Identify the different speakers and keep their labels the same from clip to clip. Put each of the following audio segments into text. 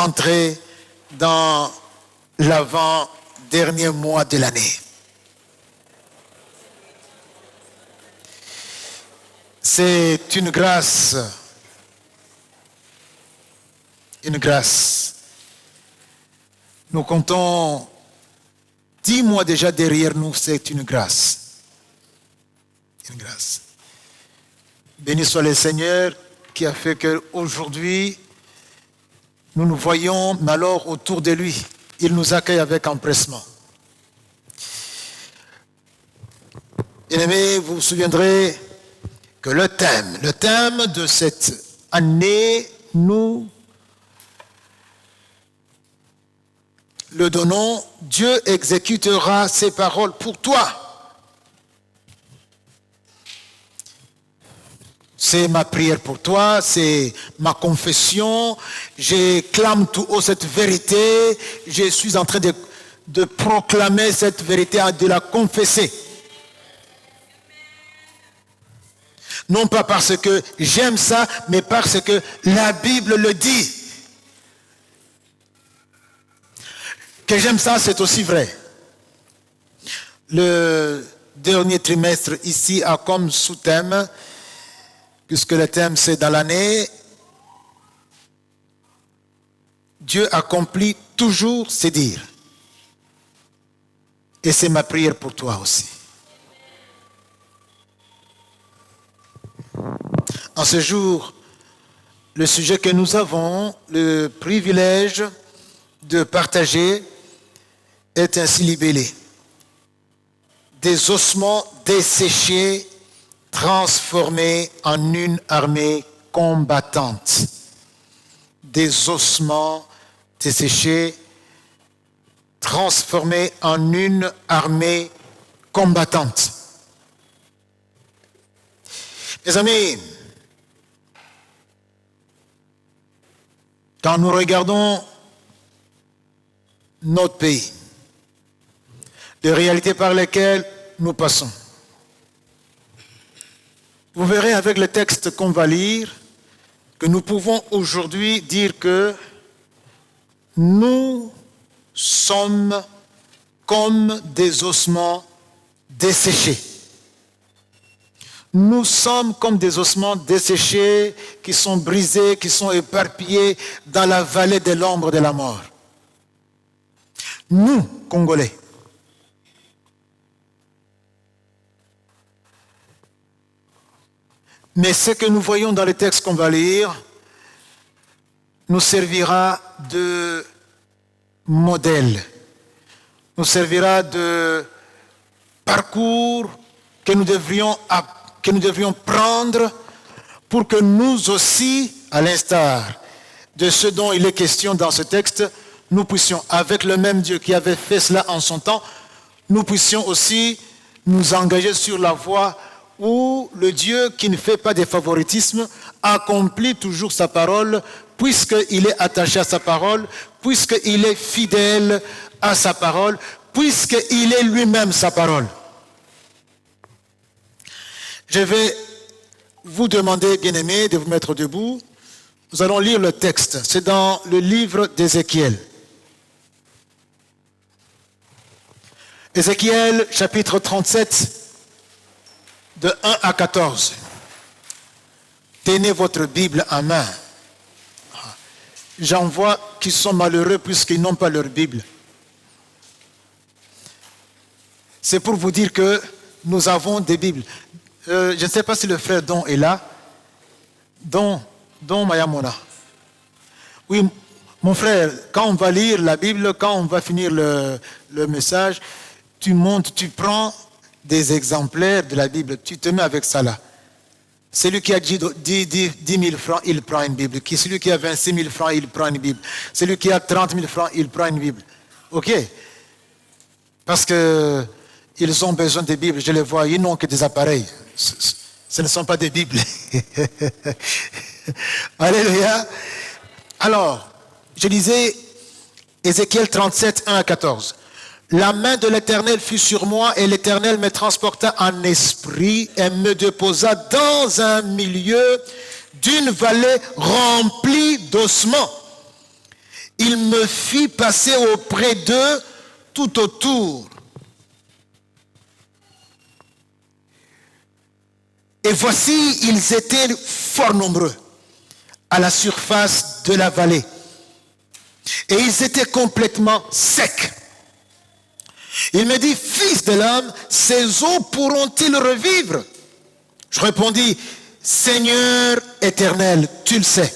Speaker 1: entrer dans l'avant-dernier mois de l'année. C'est une grâce. Une grâce. Nous comptons 10 mois déjà derrière nous, c'est une grâce. Une grâce. Béni soit le Seigneur qui a fait qu'aujourd'hui, nous nous voyons, mais alors autour de lui, il nous accueille avec empressement. Bien-aimés, vous vous souviendrez que le thème de cette année, nous le donnons, Dieu exécutera ses paroles pour toi. C'est ma prière pour toi, c'est ma confession. Je clame tout haut cette vérité. Je suis en train de proclamer cette vérité, de la confesser. Non pas parce que j'aime ça, mais parce que la Bible le dit. Que j'aime ça, c'est aussi vrai. Le dernier trimestre ici a comme sous-thème, puisque le thème c'est dans l'année, Dieu accomplit toujours ses dires. Et c'est ma prière pour toi aussi. En ce jour, le sujet que nous avons, le privilège de partager, est ainsi libellé. Des ossements desséchés transformés en une armée combattante. Des ossements desséchés transformés en une armée combattante. Mes amis, quand nous regardons notre pays, les réalités par lesquelles nous passons, vous verrez avec le texte qu'on va lire que nous pouvons aujourd'hui dire que nous sommes comme des ossements desséchés. Nous sommes comme des ossements desséchés qui sont brisés, qui sont éparpillés dans la vallée de l'ombre de la mort. Nous, Congolais. Mais ce que nous voyons dans les textes qu'on va lire nous servira de modèle, nous servira de parcours que nous devrions prendre pour que nous aussi, à l'instar de ce dont il est question dans ce texte, nous puissions, avec le même Dieu qui avait fait cela en son temps, nous puissions aussi nous engager sur la voie où le Dieu qui ne fait pas de favoritisme accomplit toujours sa parole, puisqu'il est attaché à sa parole, puisqu'il est fidèle à sa parole, puisqu'il est lui-même sa parole. Je vais vous demander, bien-aimés, de vous mettre debout. Nous allons lire le texte. C'est dans le livre d'Ézéchiel. Ézéchiel, chapitre 37, de 1 à 14. Tenez votre Bible en main. J'en vois qui sont malheureux puisqu'ils n'ont pas leur Bible. C'est pour vous dire que nous avons des Bibles. Je ne sais pas si le frère Don est là. Don Mayamona. Oui, mon frère, quand on va lire la Bible, quand on va finir le message, tu montes, tu prends des exemplaires de la Bible, tu te mets avec ça là. Celui qui a 10 000 francs, il prend une Bible. Celui qui a 26 000 francs, il prend une Bible. Celui qui a 30 000 francs, il prend une Bible. Ok? Parce que ils ont besoin de Bibles, je les vois, ils n'ont que des appareils. Ce ne sont pas des Bibles. Alléluia. Alors, je disais, Ézéchiel 37, 1 à 14. La main de l'Éternel fut sur moi et l'Éternel me transporta en esprit et me déposa dans un milieu d'une vallée remplie d'ossements. Il me fit passer auprès d'eux tout autour. Et voici, ils étaient fort nombreux à la surface de la vallée. Et ils étaient complètement secs. Il me dit, fils de l'homme, ces eaux pourront-ils revivre? Je répondis, Seigneur éternel, tu le sais.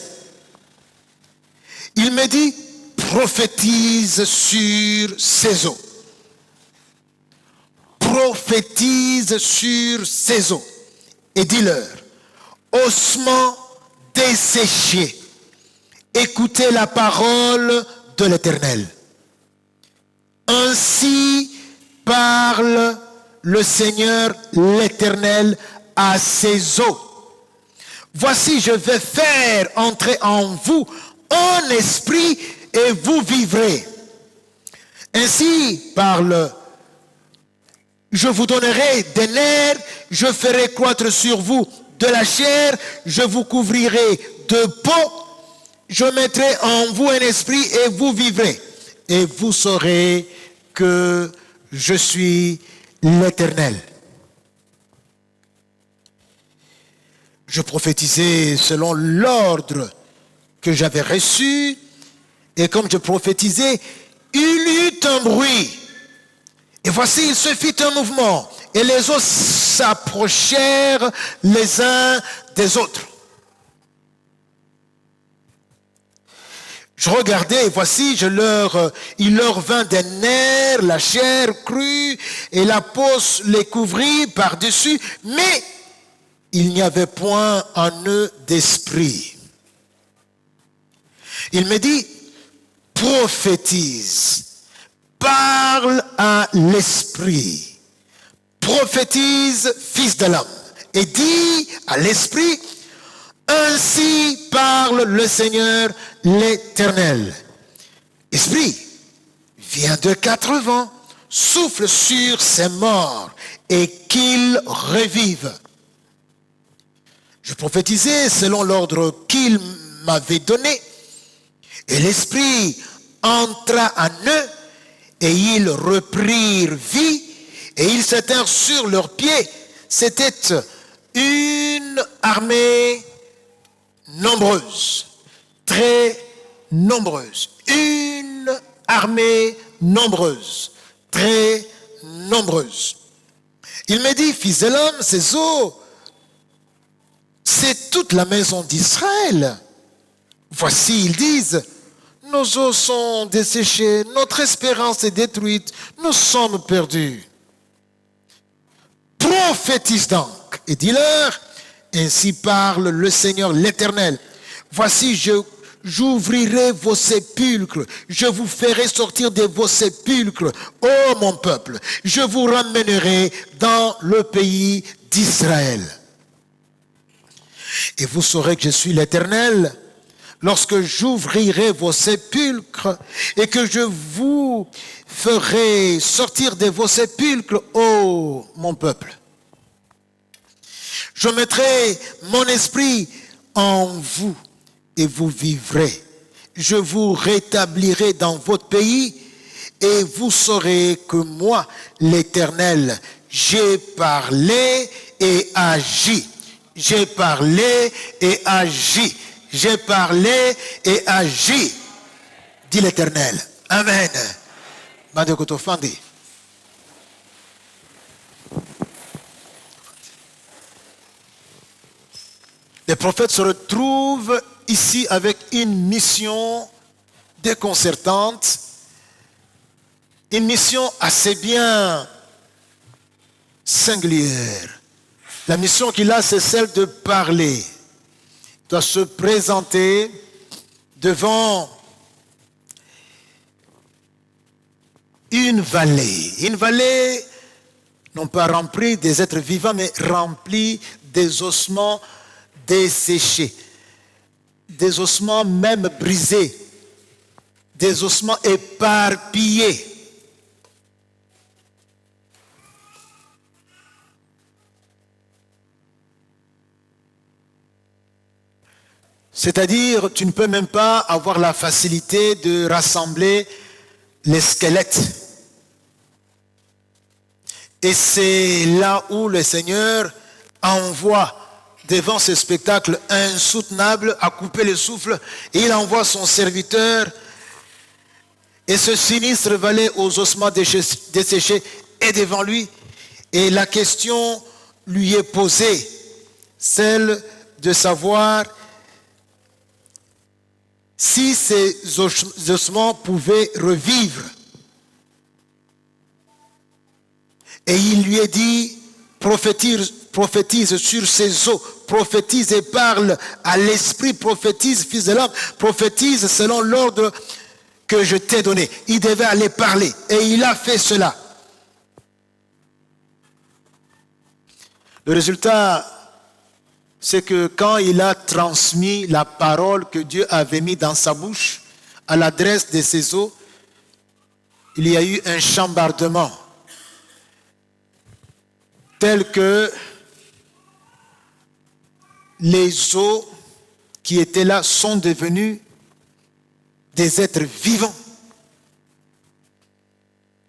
Speaker 1: Il me dit, prophétise sur ces eaux. Prophétise sur ces eaux. Et dis-leur, ossements desséchés, écoutez la parole de l'Éternel. Ainsi parle le Seigneur l'Éternel à ces eaux. Voici, je vais faire entrer en vous un esprit et vous vivrez. Ainsi parle, je vous donnerai des nerfs, je ferai croître sur vous de la chair, je vous couvrirai de peau, je mettrai en vous un esprit et vous vivrez. Et vous saurez que je suis l'Éternel. Je prophétisais selon l'ordre que j'avais reçu, et comme je prophétisais, il y eut un bruit. Et voici, il se fit un mouvement, et les eaux s'approchèrent les uns des autres. Je regardais, et voici, il leur vint des nerfs, la chair crue, et la peau les couvrit par-dessus, mais il n'y avait point en eux d'esprit. Il me dit, prophétise, parle à l'esprit, prophétise, fils de l'homme, et dis à l'esprit, ainsi parle le Seigneur l'Éternel. Esprit, viens de 4 vents, souffle sur ces morts et qu'ils revivent. Je prophétisais selon l'ordre qu'il m'avait donné, et l'Esprit entra en eux, et ils reprirent vie, et ils s'éteinrent sur leurs pieds. C'était une armée nombreuse, très nombreuse. Une armée nombreuse, très nombreuse. Il me dit, fils de l'homme, ces eaux, c'est toute la maison d'Israël. Voici, ils disent, nos eaux sont desséchées, notre espérance est détruite, nous sommes perdus. Prophétise donc et dis-leur, ainsi parle le Seigneur l'Éternel. Voici, j'ouvrirai vos sépulcres, je vous ferai sortir de vos sépulcres, ô mon peuple, je vous ramènerai dans le pays d'Israël. Et vous saurez que je suis l'Éternel, lorsque j'ouvrirai vos sépulcres et que je vous ferai sortir de vos sépulcres, ô mon peuple. Je mettrai mon esprit en vous et vous vivrez. Je vous rétablirai dans votre pays et vous saurez que moi, l'Éternel, j'ai parlé et agi. J'ai parlé et agi. J'ai parlé et agi, dit l'Éternel. Amen. Les prophètes se retrouvent ici avec une mission déconcertante, une mission assez bien singulière. La mission qu'il a, c'est celle de parler. Il doit se présenter devant une vallée non pas remplie des êtres vivants, mais remplie des ossements desséchés, des ossements même brisés, des ossements éparpillés. C'est-à-dire, tu ne peux même pas avoir la facilité de rassembler les squelettes. Et c'est là où le Seigneur envoie devant ce spectacle insoutenable à couper le souffle, et il envoie son serviteur, et ce sinistre valet aux ossements desséchés est devant lui, et la question lui est posée, celle de savoir si ces ossements pouvaient revivre. Et il lui est dit, prophétise sur ces eaux, prophétise et parle à l'esprit, prophétise, fils de l'homme, prophétise selon l'ordre que je t'ai donné. Il devait aller parler, et il a fait cela. Le résultat, c'est que quand il a transmis la parole que Dieu avait mise dans sa bouche à l'adresse de ces eaux, il y a eu un chambardement tel que les eaux qui étaient là sont devenues des êtres vivants.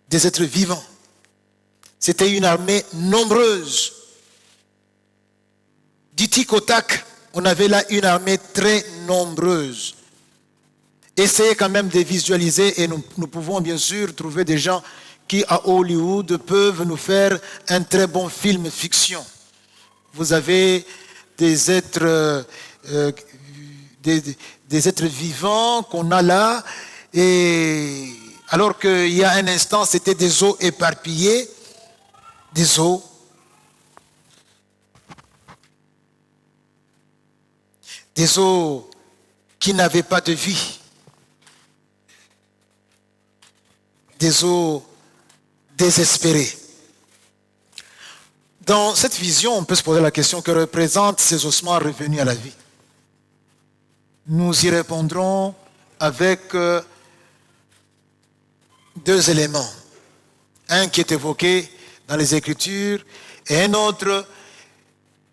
Speaker 1: Des êtres vivants. C'était une armée nombreuse. Du tic au tac, on avait là une armée très nombreuse. Essayez quand même de visualiser, et nous pouvons bien sûr trouver des gens qui à Hollywood peuvent nous faire un très bon film fiction. Vous avez des êtres, des êtres vivants qu'on a là, et alors qu'il y a un instant c'était des eaux éparpillées, des eaux. Des eaux qui n'avaient pas de vie. Des eaux désespérées. Dans cette vision, on peut se poser la question, que représentent ces ossements revenus à la vie? Nous y répondrons avec deux éléments. Un qui est évoqué dans les Écritures et un autre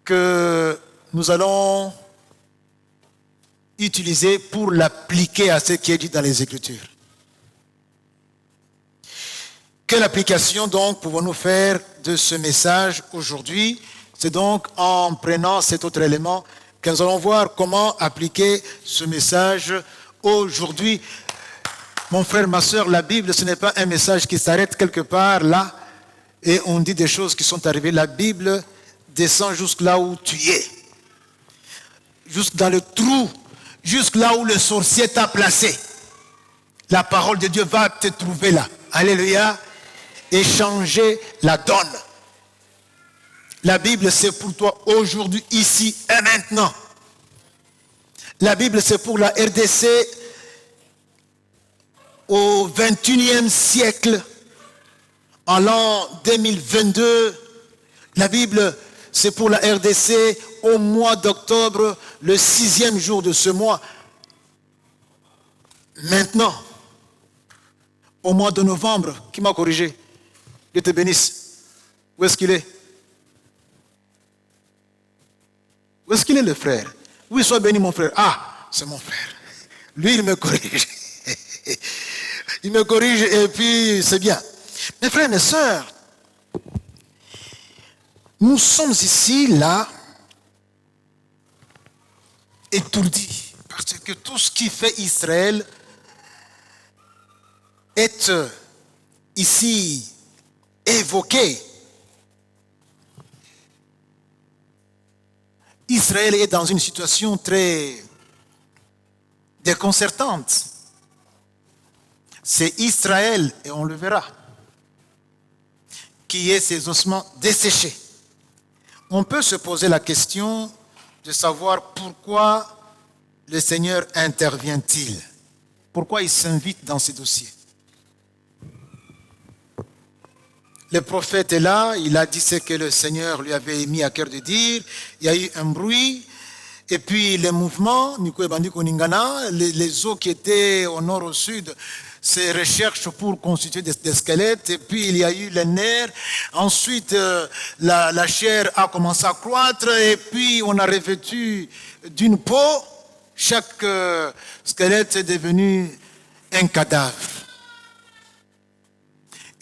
Speaker 1: que nous allons utiliser pour l'appliquer à ce qui est dit dans les Écritures. Quelle application donc pouvons-nous faire de ce message aujourd'hui? C'est donc en prenant cet autre élément que nous allons voir comment appliquer ce message aujourd'hui. Mon frère, ma soeur, la Bible, ce n'est pas un message qui s'arrête quelque part là et on dit des choses qui sont arrivées. La Bible descend jusque là où tu es. Jusque dans le trou, jusque là où le sorcier t'a placé. La parole de Dieu va te trouver là. Alléluia. Et changer la donne. La Bible, c'est pour toi aujourd'hui, ici et maintenant. La Bible, c'est pour la RDC au 21e siècle, en l'an 2022. La Bible, c'est pour la RDC au mois d'octobre, le 6e jour de ce mois. Maintenant, au mois de novembre, qui m'a corrigé? Dieu te bénisse. Où est-ce qu'il est? Où est-ce qu'il est le frère? Oui, sois béni mon frère. Ah, c'est mon frère. Lui, il me corrige. Il me corrige et puis c'est bien. Mes frères, mes sœurs, nous sommes ici, là, étourdis. Parce que tout ce qui fait Israël est ici évoqué. Israël est dans une situation très déconcertante. C'est Israël, et on le verra, qui est ses ossements desséchés. On peut se poser la question de savoir pourquoi le Seigneur intervient-il? Pourquoi il s'invite dans ces dossiers? Le prophète est là, il a dit ce que le Seigneur lui avait mis à cœur de dire. Il y a eu un bruit, et puis les mouvements, les eaux qui étaient au nord, au sud, se recherchent pour constituer des squelettes, et puis il y a eu les nerfs. Ensuite, la chair a commencé à croître, et puis on a revêtu d'une peau Chaque squelette est devenu un cadavre.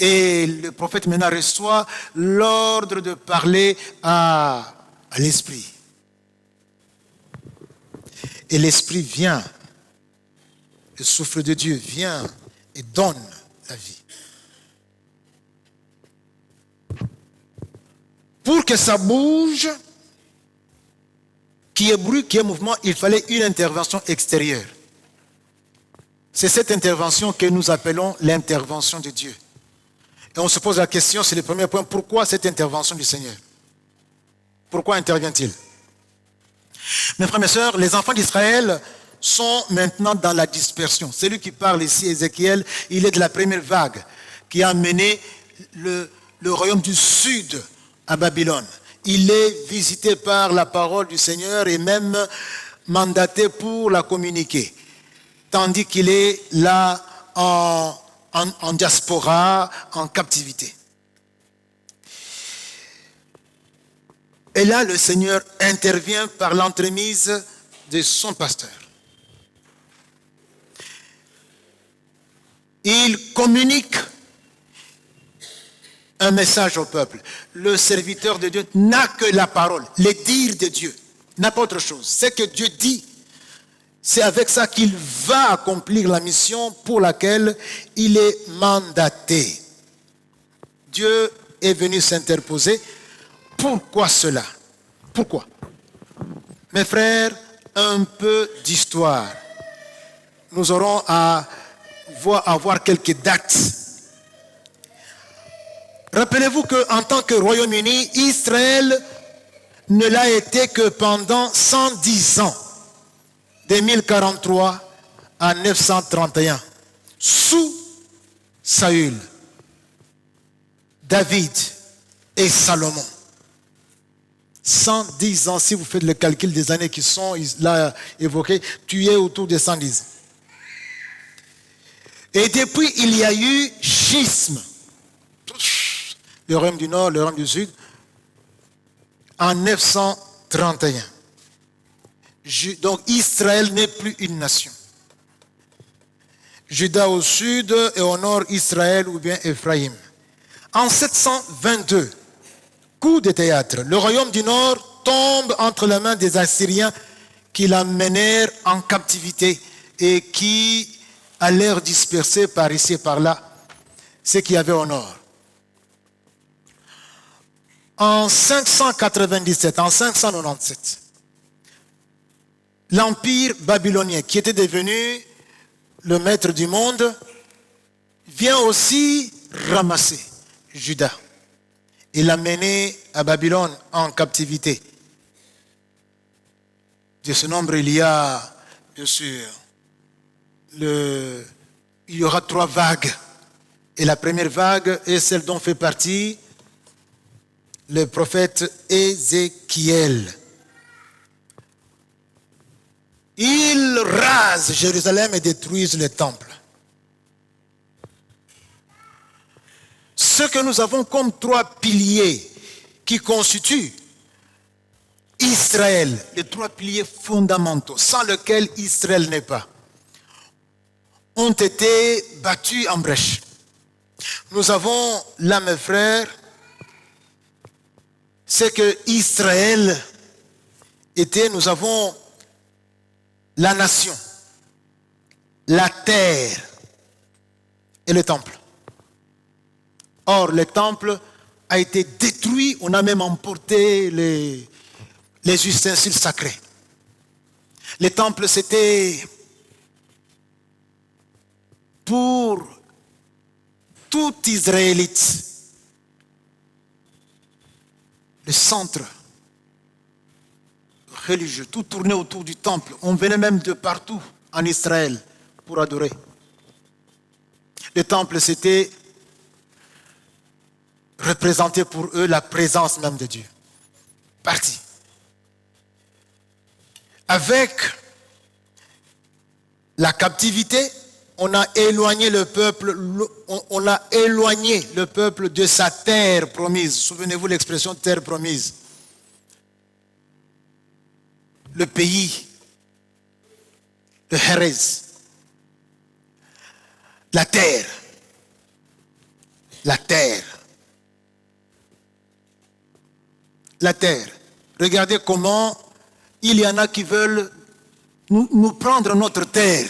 Speaker 1: Et le prophète maintenant reçoit l'ordre de parler à l'esprit. Et l'esprit vient, le souffle de Dieu vient et donne la vie. Pour que ça bouge, qu'il y ait bruit, qu'il y ait mouvement, il fallait une intervention extérieure. C'est cette intervention que nous appelons l'intervention de Dieu. Et on se pose la question, c'est le premier point, pourquoi cette intervention du Seigneur? Pourquoi intervient-il? Mes frères et mes sœurs, les enfants d'Israël sont maintenant dans la dispersion. Celui qui parle ici, Ézéchiel, il est de la première vague qui a mené le royaume du sud à Babylone. Il est visité par la parole du Seigneur et même mandaté pour la communiquer. Tandis qu'il est là en diaspora, en captivité. Et là, le Seigneur intervient par l'entremise de son pasteur. Il communique un message au peuple. Le serviteur de Dieu n'a que la parole, les dires de Dieu, n'a pas autre chose. Ce que Dieu dit, c'est avec ça qu'il va accomplir la mission pour laquelle il est mandaté. Dieu est venu s'interposer. Pourquoi cela? Pourquoi? Mes frères, un peu d'histoire. Nous aurons à voir quelques dates. Rappelez-vous qu'en tant que Royaume-Uni, Israël ne l'a été que pendant 110 ans, de 1043 à 931, sous Saül, David et Salomon. 110 ans, si vous faites le calcul des années qui sont là évoquées, tu es autour de 110 ans. Et depuis, il y a eu schisme. Le royaume du Nord, le royaume du Sud, en 931. Donc Israël n'est plus une nation. Juda au sud et au nord Israël ou bien Éphraïm. En 722, coup de théâtre, le royaume du Nord tombe entre les mains des Assyriens qui l'amenèrent en captivité et qui allèrent disperser par ici et par là ce qu'il y avait au nord. En 597, en 597, l'empire babylonien, qui était devenu le maître du monde, vient aussi ramasser Juda et l'amener à Babylone en captivité. De ce nombre, il y a, bien sûr, il y aura 3 vagues. Et la première vague est celle dont fait partie le prophète Ézéchiel. Ils rasent Jérusalem et détruisent le temple. Ce que nous avons comme 3 piliers qui constituent Israël, les 3 piliers fondamentaux, sans lesquels Israël n'est pas, ont été battus en brèche. Nous avons là, mes frères, c'est que Israël était, nous avons la nation, la terre et le temple. Or, le temple a été détruit, on a même emporté les ustensiles sacrés. Le temple, c'était pour tout Israélite le centre religieux, tout tournait autour du temple. On venait même de partout en Israël pour adorer. Le temple, c'était représenté pour eux la présence même de Dieu. Parti. Avec la captivité, on a éloigné le peuple de sa terre promise. Souvenez-vous l'expression terre promise. Le pays de Hérez. La terre. La terre. La terre. Regardez comment il y en a qui veulent nous prendre notre terre.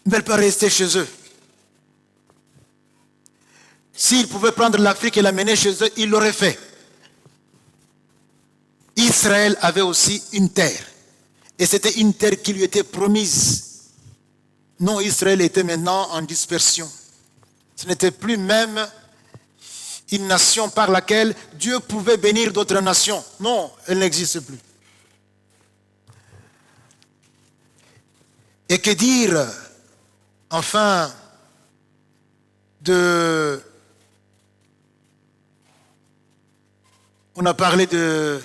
Speaker 1: Ils ne veulent pas rester chez eux. S'ils pouvaient prendre l'Afrique et l'amener chez eux, ils l'auraient fait. Israël avait aussi une terre. Et c'était une terre qui lui était promise. Non, Israël était maintenant en dispersion. Ce n'était plus même une nation par laquelle Dieu pouvait bénir d'autres nations. Non, elle n'existe plus. Et que dire, enfin, on a parlé de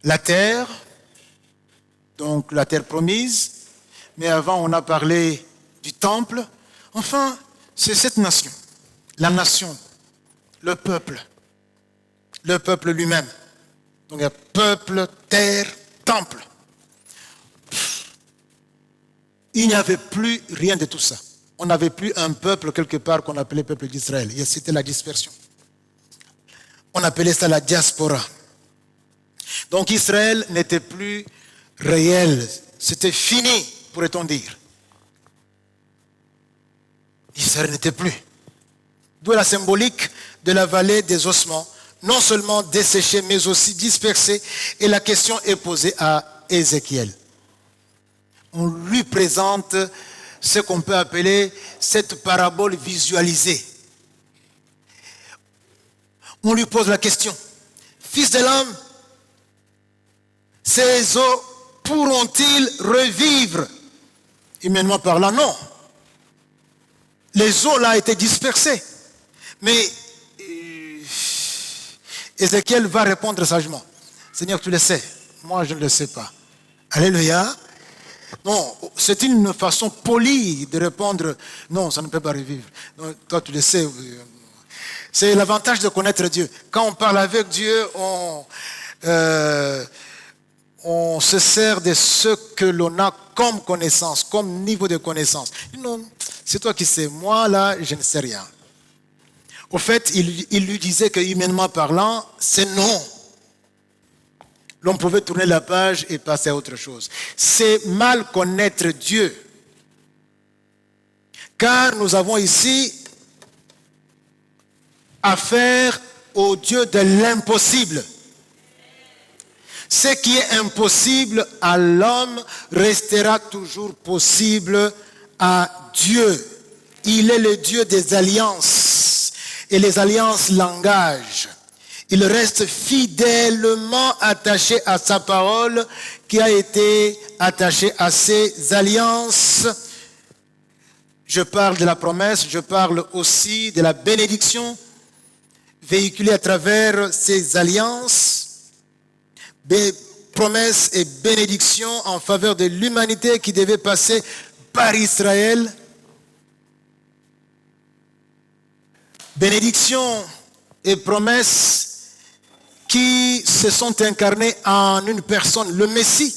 Speaker 1: la terre, donc la terre promise, mais avant on a parlé du temple. Enfin, c'est cette nation, la nation, le peuple lui-même. Donc il y a peuple, terre, temple. Il n'y avait plus rien de tout ça. On n'avait plus un peuple quelque part qu'on appelait peuple d'Israël. C'était la dispersion. On appelait ça la diaspora. Donc Israël n'était plus réel. C'était fini, pourrait-on dire. Israël n'était plus. D'où la symbolique de la vallée des ossements, non seulement desséchée, mais aussi dispersée. Et la question est posée à Ézéchiel. On lui présente ce qu'on peut appeler cette parabole visualisée. On lui pose la question. Fils de l'homme, ces eaux pourront-ils revivre? Humainement parlant, non. Les eaux là étaient dispersées. Mais Ézéchiel va répondre sagement. Seigneur, tu le sais. Moi, je ne le sais pas. Alléluia. Non, c'est une façon polie de répondre, non, ça ne peut pas revivre. Non, toi, tu le sais. C'est l'avantage de connaître Dieu. Quand on parle avec Dieu, on se sert de ce que l'on a comme connaissance, comme niveau de connaissance. Non, c'est toi qui sais. Moi, là, je ne sais rien. Au fait, il lui disait que humainement parlant, c'est non. L'on pouvait tourner la page et passer à autre chose. C'est mal connaître Dieu. Car nous avons ici affaire au Dieu de l'impossible. Ce qui est impossible à l'homme restera toujours possible à Dieu. Il est le Dieu des alliances. Et les alliances l'engagent. Il reste fidèlement attaché à sa parole qui a été attachée à ses alliances. Je parle de la promesse, je parle aussi de la bénédiction véhiculée à travers ces alliances. Promesses et bénédictions en faveur de l'humanité qui devait passer par Israël. Bénédictions et promesses qui se sont incarnés en une personne, le Messie,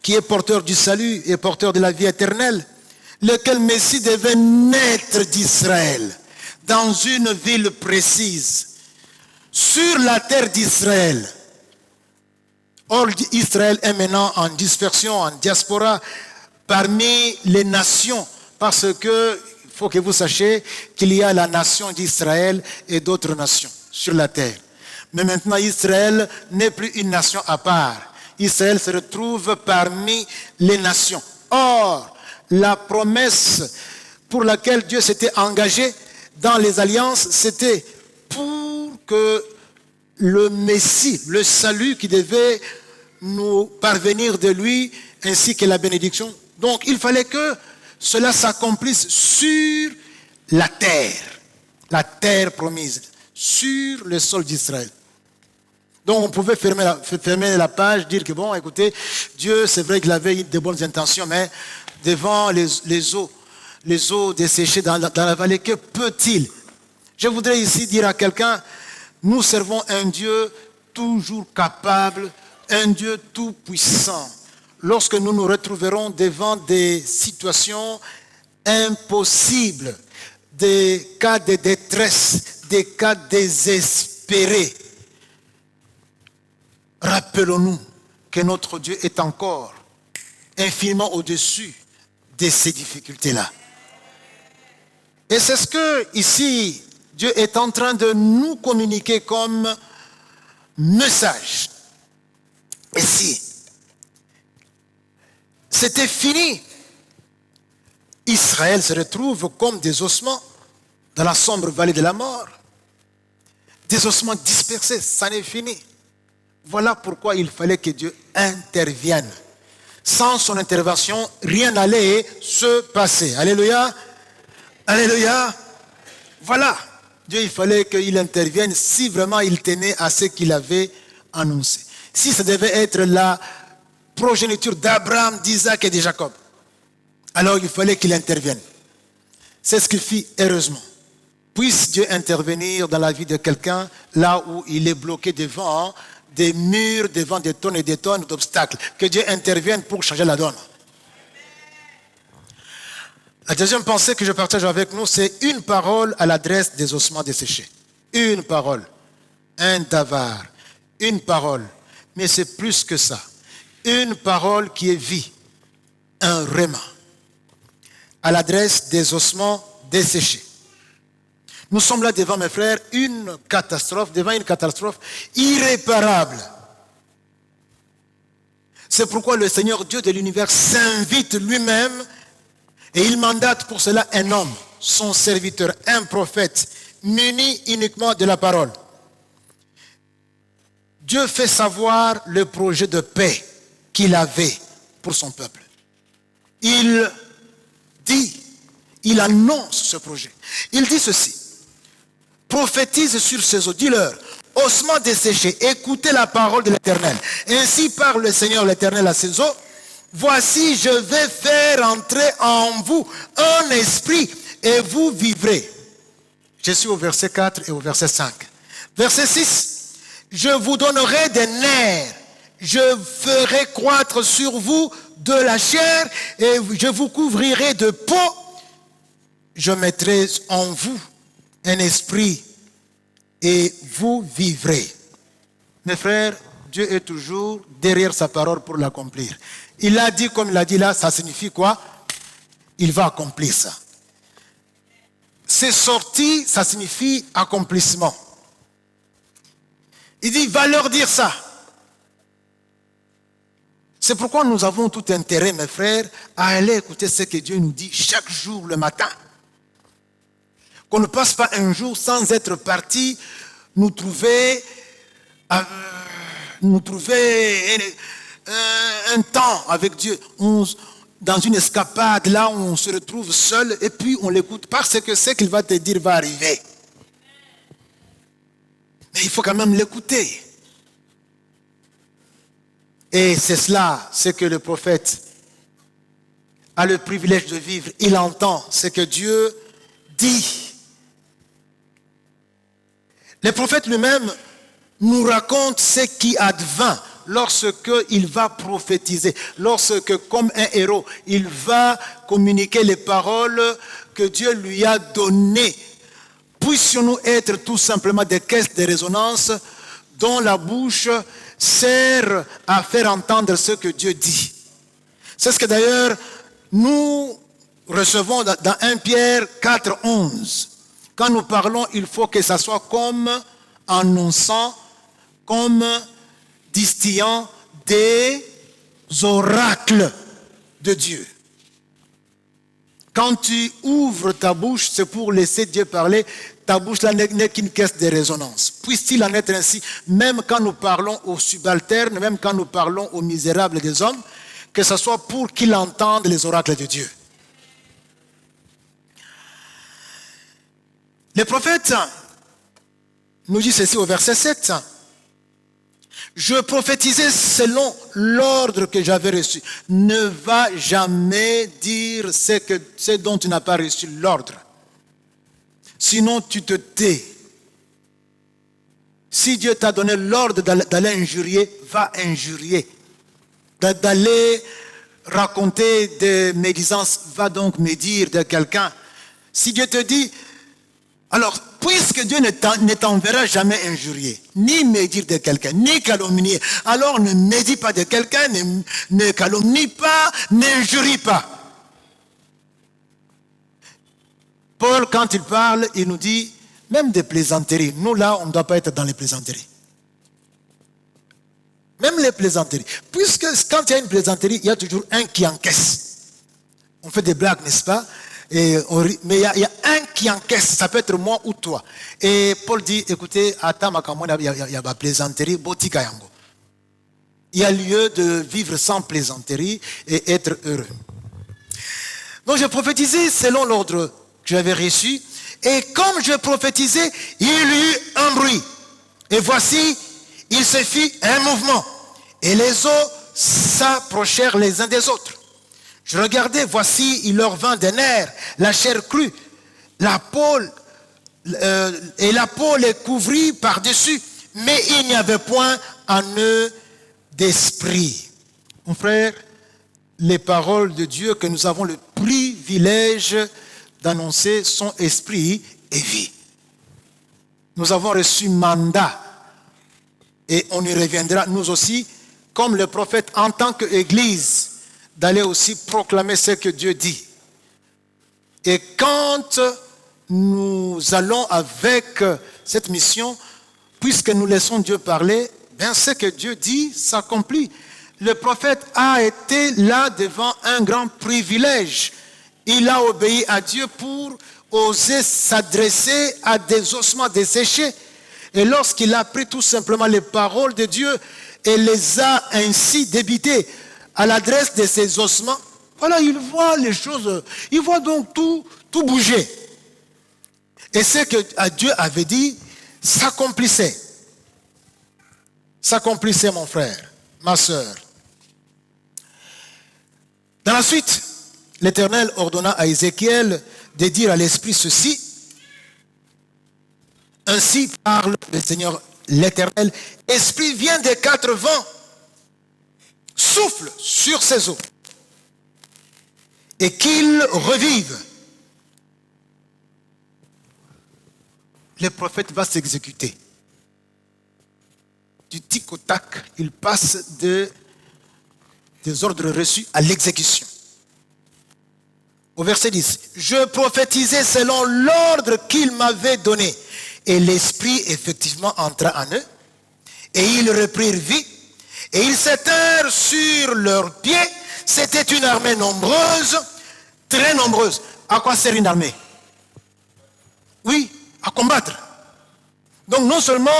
Speaker 1: qui est porteur du salut et porteur de la vie éternelle, lequel Messie devait naître d'Israël, dans une ville précise, sur la terre d'Israël. Or, Israël est maintenant en dispersion, en diaspora, parmi les nations, parce que il faut que vous sachiez qu'il y a la nation d'Israël et d'autres nations sur la terre. Mais maintenant, Israël n'est plus une nation à part. Israël se retrouve parmi les nations. Or, la promesse pour laquelle Dieu s'était engagé dans les alliances, c'était pour que le Messie, le salut qui devait nous parvenir de lui, ainsi que la bénédiction. Donc, il fallait que cela s'accomplisse sur la terre promise, sur le sol d'Israël. Donc on pouvait fermer la page, dire que bon, écoutez, Dieu, c'est vrai qu'il avait de bonnes intentions, mais devant les eaux desséchées dans la vallée, que peut-il? Je voudrais ici dire à quelqu'un, nous servons un Dieu toujours capable, un Dieu tout-puissant. Lorsque nous nous retrouverons devant des situations impossibles, des cas de détresse, des cas désespérés, rappelons-nous que notre Dieu est encore infiniment au-dessus de ces difficultés-là. Et c'est ce que, ici, Dieu est en train de nous communiquer comme message. Et si c'était fini, Israël se retrouve comme des ossements dans la sombre vallée de la mort. Des ossements dispersés, ça n'est fini. Voilà pourquoi il fallait que Dieu intervienne. Sans son intervention, rien n'allait se passer. Alléluia. Alléluia. Voilà. Dieu, il fallait qu'il intervienne si vraiment il tenait à ce qu'il avait annoncé. Si ça devait être la progéniture d'Abraham, d'Isaac et de Jacob, alors il fallait qu'il intervienne. C'est ce qu'il fit heureusement. Puisse Dieu intervenir dans la vie de quelqu'un là où il est bloqué devant des murs, devant des tonnes et des tonnes d'obstacles. Que Dieu intervienne pour changer la donne. La deuxième pensée que je partage avec nous, c'est une parole à l'adresse des ossements desséchés. Une parole, un davar, une parole. Mais c'est plus que ça. Une parole qui est vie, un rhéma, à l'adresse des ossements desséchés. Nous sommes là devant, mes frères, devant une catastrophe irréparable. C'est pourquoi le Seigneur Dieu de l'univers s'invite lui-même et il mandate pour cela un homme, son serviteur, un prophète, muni uniquement de la parole. Dieu fait savoir le projet de paix qu'il avait pour son peuple. Il dit, il annonce ce projet. Il dit ceci: prophétise sur ces eaux, dis-leur, ossements desséchés, écoutez la parole de l'Éternel. Ainsi parle le Seigneur l'Éternel à ces eaux: voici, je vais faire entrer en vous un esprit et vous vivrez. Je suis au verset 4 et au verset 5. Verset 6. Je vous donnerai des nerfs, je ferai croître sur vous de la chair et je vous couvrirai de peau. Je mettrai en vous un esprit et vous vivrez. Mes frères, Dieu est toujours derrière sa parole pour l'accomplir. Il a dit comme il a dit là, ça signifie quoi? Il va accomplir ça. C'est sorti, ça signifie accomplissement. Il dit, va leur dire ça. C'est pourquoi nous avons tout intérêt, mes frères, à aller écouter ce que Dieu nous dit chaque jour le matin. Qu'on ne passe pas un jour sans être parti nous trouver un temps avec Dieu. Dans une escapade, là où on se retrouve seul, et puis on l'écoute parce que ce qu'il va te dire va arriver. Mais il faut quand même l'écouter. Et c'est cela, ce que le prophète a le privilège de vivre. Il entend ce que Dieu dit. Le prophète lui-même nous raconte ce qui advint lorsqu'il va prophétiser, lorsque, comme un héros, il va communiquer les paroles que Dieu lui a données. Puissions-nous être tout simplement des caisses de résonance dont la bouche sert à faire entendre ce que Dieu dit. C'est ce que d'ailleurs nous recevons dans 1 Pierre 4, 11. Quand nous parlons, il faut que ça soit comme annonçant, comme distillant des oracles de Dieu. Quand tu ouvres ta bouche, c'est pour laisser Dieu parler. Ta bouche là n'est qu'une caisse de résonance. Puisse-t-il en être ainsi, même quand nous parlons aux subalternes, même quand nous parlons aux misérables des hommes, que ce soit pour qu'ils entendent les oracles de Dieu. Le prophète nous dit ceci au verset 7. Je prophétisais selon l'ordre que j'avais reçu. Ne va jamais dire ce dont tu n'as pas reçu l'ordre. Sinon tu te tais. Si Dieu t'a donné l'ordre d'aller injurier, va injurier. D'aller raconter des médisances, va donc médire de quelqu'un. Si Dieu te dit, alors, puisque Dieu ne t'enverra jamais injurier, ni médire de quelqu'un, ni calomnier, alors ne médis pas de quelqu'un, ne calomnie pas, n'injurie pas. Paul, quand il parle, il nous dit, même des plaisanteries. Nous, là, on ne doit pas être dans les plaisanteries. Même les plaisanteries. Puisque quand il y a une plaisanterie, il y a toujours un qui encaisse. On fait des blagues, n'est-ce pas? Mais il y a un qui encaisse. Ça peut être moi ou toi. Et Paul dit, écoutez, il y a ma plaisanterie, botika yango. Il y a lieu de vivre sans plaisanterie et être heureux. Donc, je prophétisais selon l'ordre que j'avais reçu. Et comme je prophétisais, il y eut un bruit. Et voici, il se fit un mouvement. Et les eaux s'approchèrent les uns des autres. Je regardais, voici, il leur vint des nerfs, la chair crue, la peau, et la peau les couvrit par-dessus. Mais il n'y avait point en eux d'esprit. Mon frère, les paroles de Dieu que nous avons le privilège d'annoncer sont esprit et vie. Nous avons reçu mandat et on y reviendra nous aussi comme le prophète en tant qu'Église d'aller aussi proclamer ce que Dieu dit. Et quand nous allons avec cette mission, puisque nous laissons Dieu parler, bien ce que Dieu dit s'accomplit. Le prophète a été là devant un grand privilège. Il a obéi à Dieu pour oser s'adresser à des ossements desséchés. Et lorsqu'il a pris tout simplement les paroles de Dieu et les a ainsi débitées à l'adresse de ces ossements, voilà, il voit les choses, il voit donc tout bouger. Et ce que Dieu avait dit s'accomplissait. S'accomplissait, mon frère, ma sœur. Dans la suite, l'Éternel ordonna à Ézéchiel de dire à l'Esprit ceci. Ainsi parle le Seigneur l'Éternel. Esprit, viens des quatre vents, souffle sur ces eaux et qu'ils revivent. Le prophète va s'exécuter. Du tic au tac, il passe des ordres reçus à l'exécution. Au verset 10, je prophétisais selon l'ordre qu'il m'avait donné. Et l'esprit effectivement entra en eux. Et ils reprirent vie. Et ils s'étèrent sur leurs pieds. C'était une armée nombreuse, très nombreuse. À quoi sert une armée? Oui, à combattre. Donc non seulement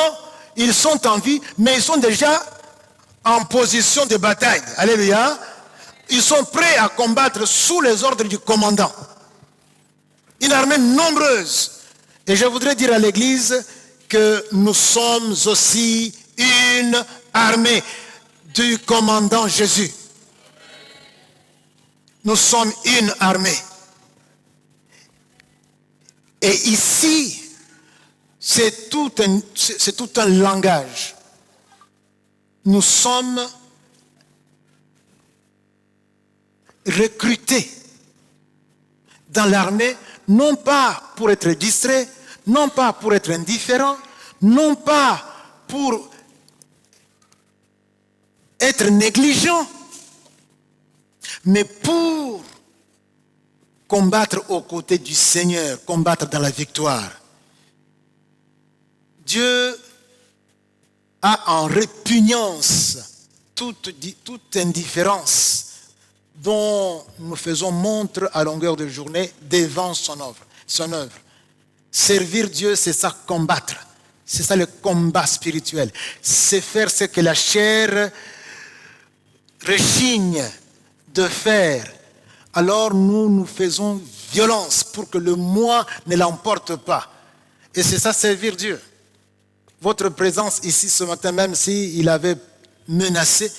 Speaker 1: ils sont en vie, mais ils sont déjà en position de bataille. Alléluia. Ils sont prêts à combattre sous les ordres du commandant. Une armée nombreuse. Et je voudrais dire à l'Église que nous sommes aussi une armée du commandant Jésus. Nous sommes une armée. Et ici, c'est tout un langage. Nous sommes recrutés dans l'armée, non pas pour être distraits, non pas pour être indifférents, non pas pour être négligents, mais pour combattre aux côtés du Seigneur, combattre dans la victoire. Dieu a en répugnance toute indifférence dont nous faisons montre à longueur de journée devant son œuvre. Servir Dieu, c'est ça, combattre. C'est ça le combat spirituel. C'est faire ce que la chair rechigne de faire. Alors nous faisons violence pour que le moi ne l'emporte pas. Et c'est ça, servir Dieu. Votre présence ici ce matin, même s'il avait menacé,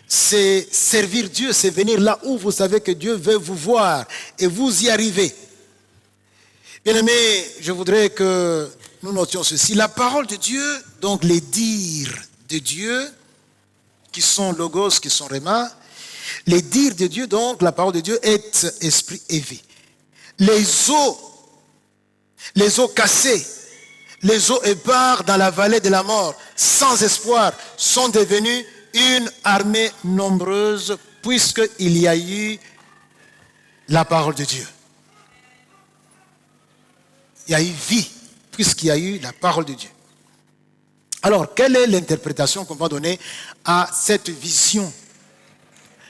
Speaker 1: c'est servir Dieu, c'est venir là où vous savez que Dieu veut vous voir et vous y arrivez. Bien-aimés, je voudrais que nous notions ceci. La parole de Dieu, donc les dires de Dieu, qui sont logos, qui sont réma, les dires de Dieu, donc la parole de Dieu est esprit et vie. Les eaux cassées, les eaux épars dans la vallée de la mort, sans espoir, sont devenues une armée nombreuse, puisqu'il y a eu la parole de Dieu. Il y a eu vie, puisqu'il y a eu la parole de Dieu. Alors, quelle est l'interprétation qu'on va donner à cette vision?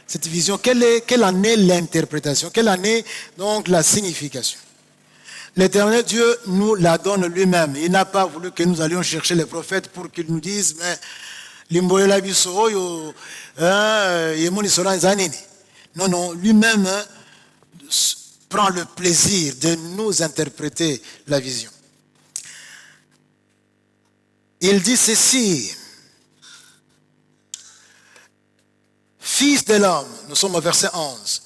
Speaker 1: Cette vision, quelle en est l'interprétation? Quelle en est donc la signification? L'Éternel Dieu nous la donne lui-même. Il n'a pas voulu que nous allions chercher les prophètes pour qu'ils nous disent, mais l'imbolela biso oyo, yemoni sola nzanini. Non, non, lui-même prend le plaisir de nous interpréter la vision. Il dit ceci: Fils de l'homme, nous sommes au verset 11.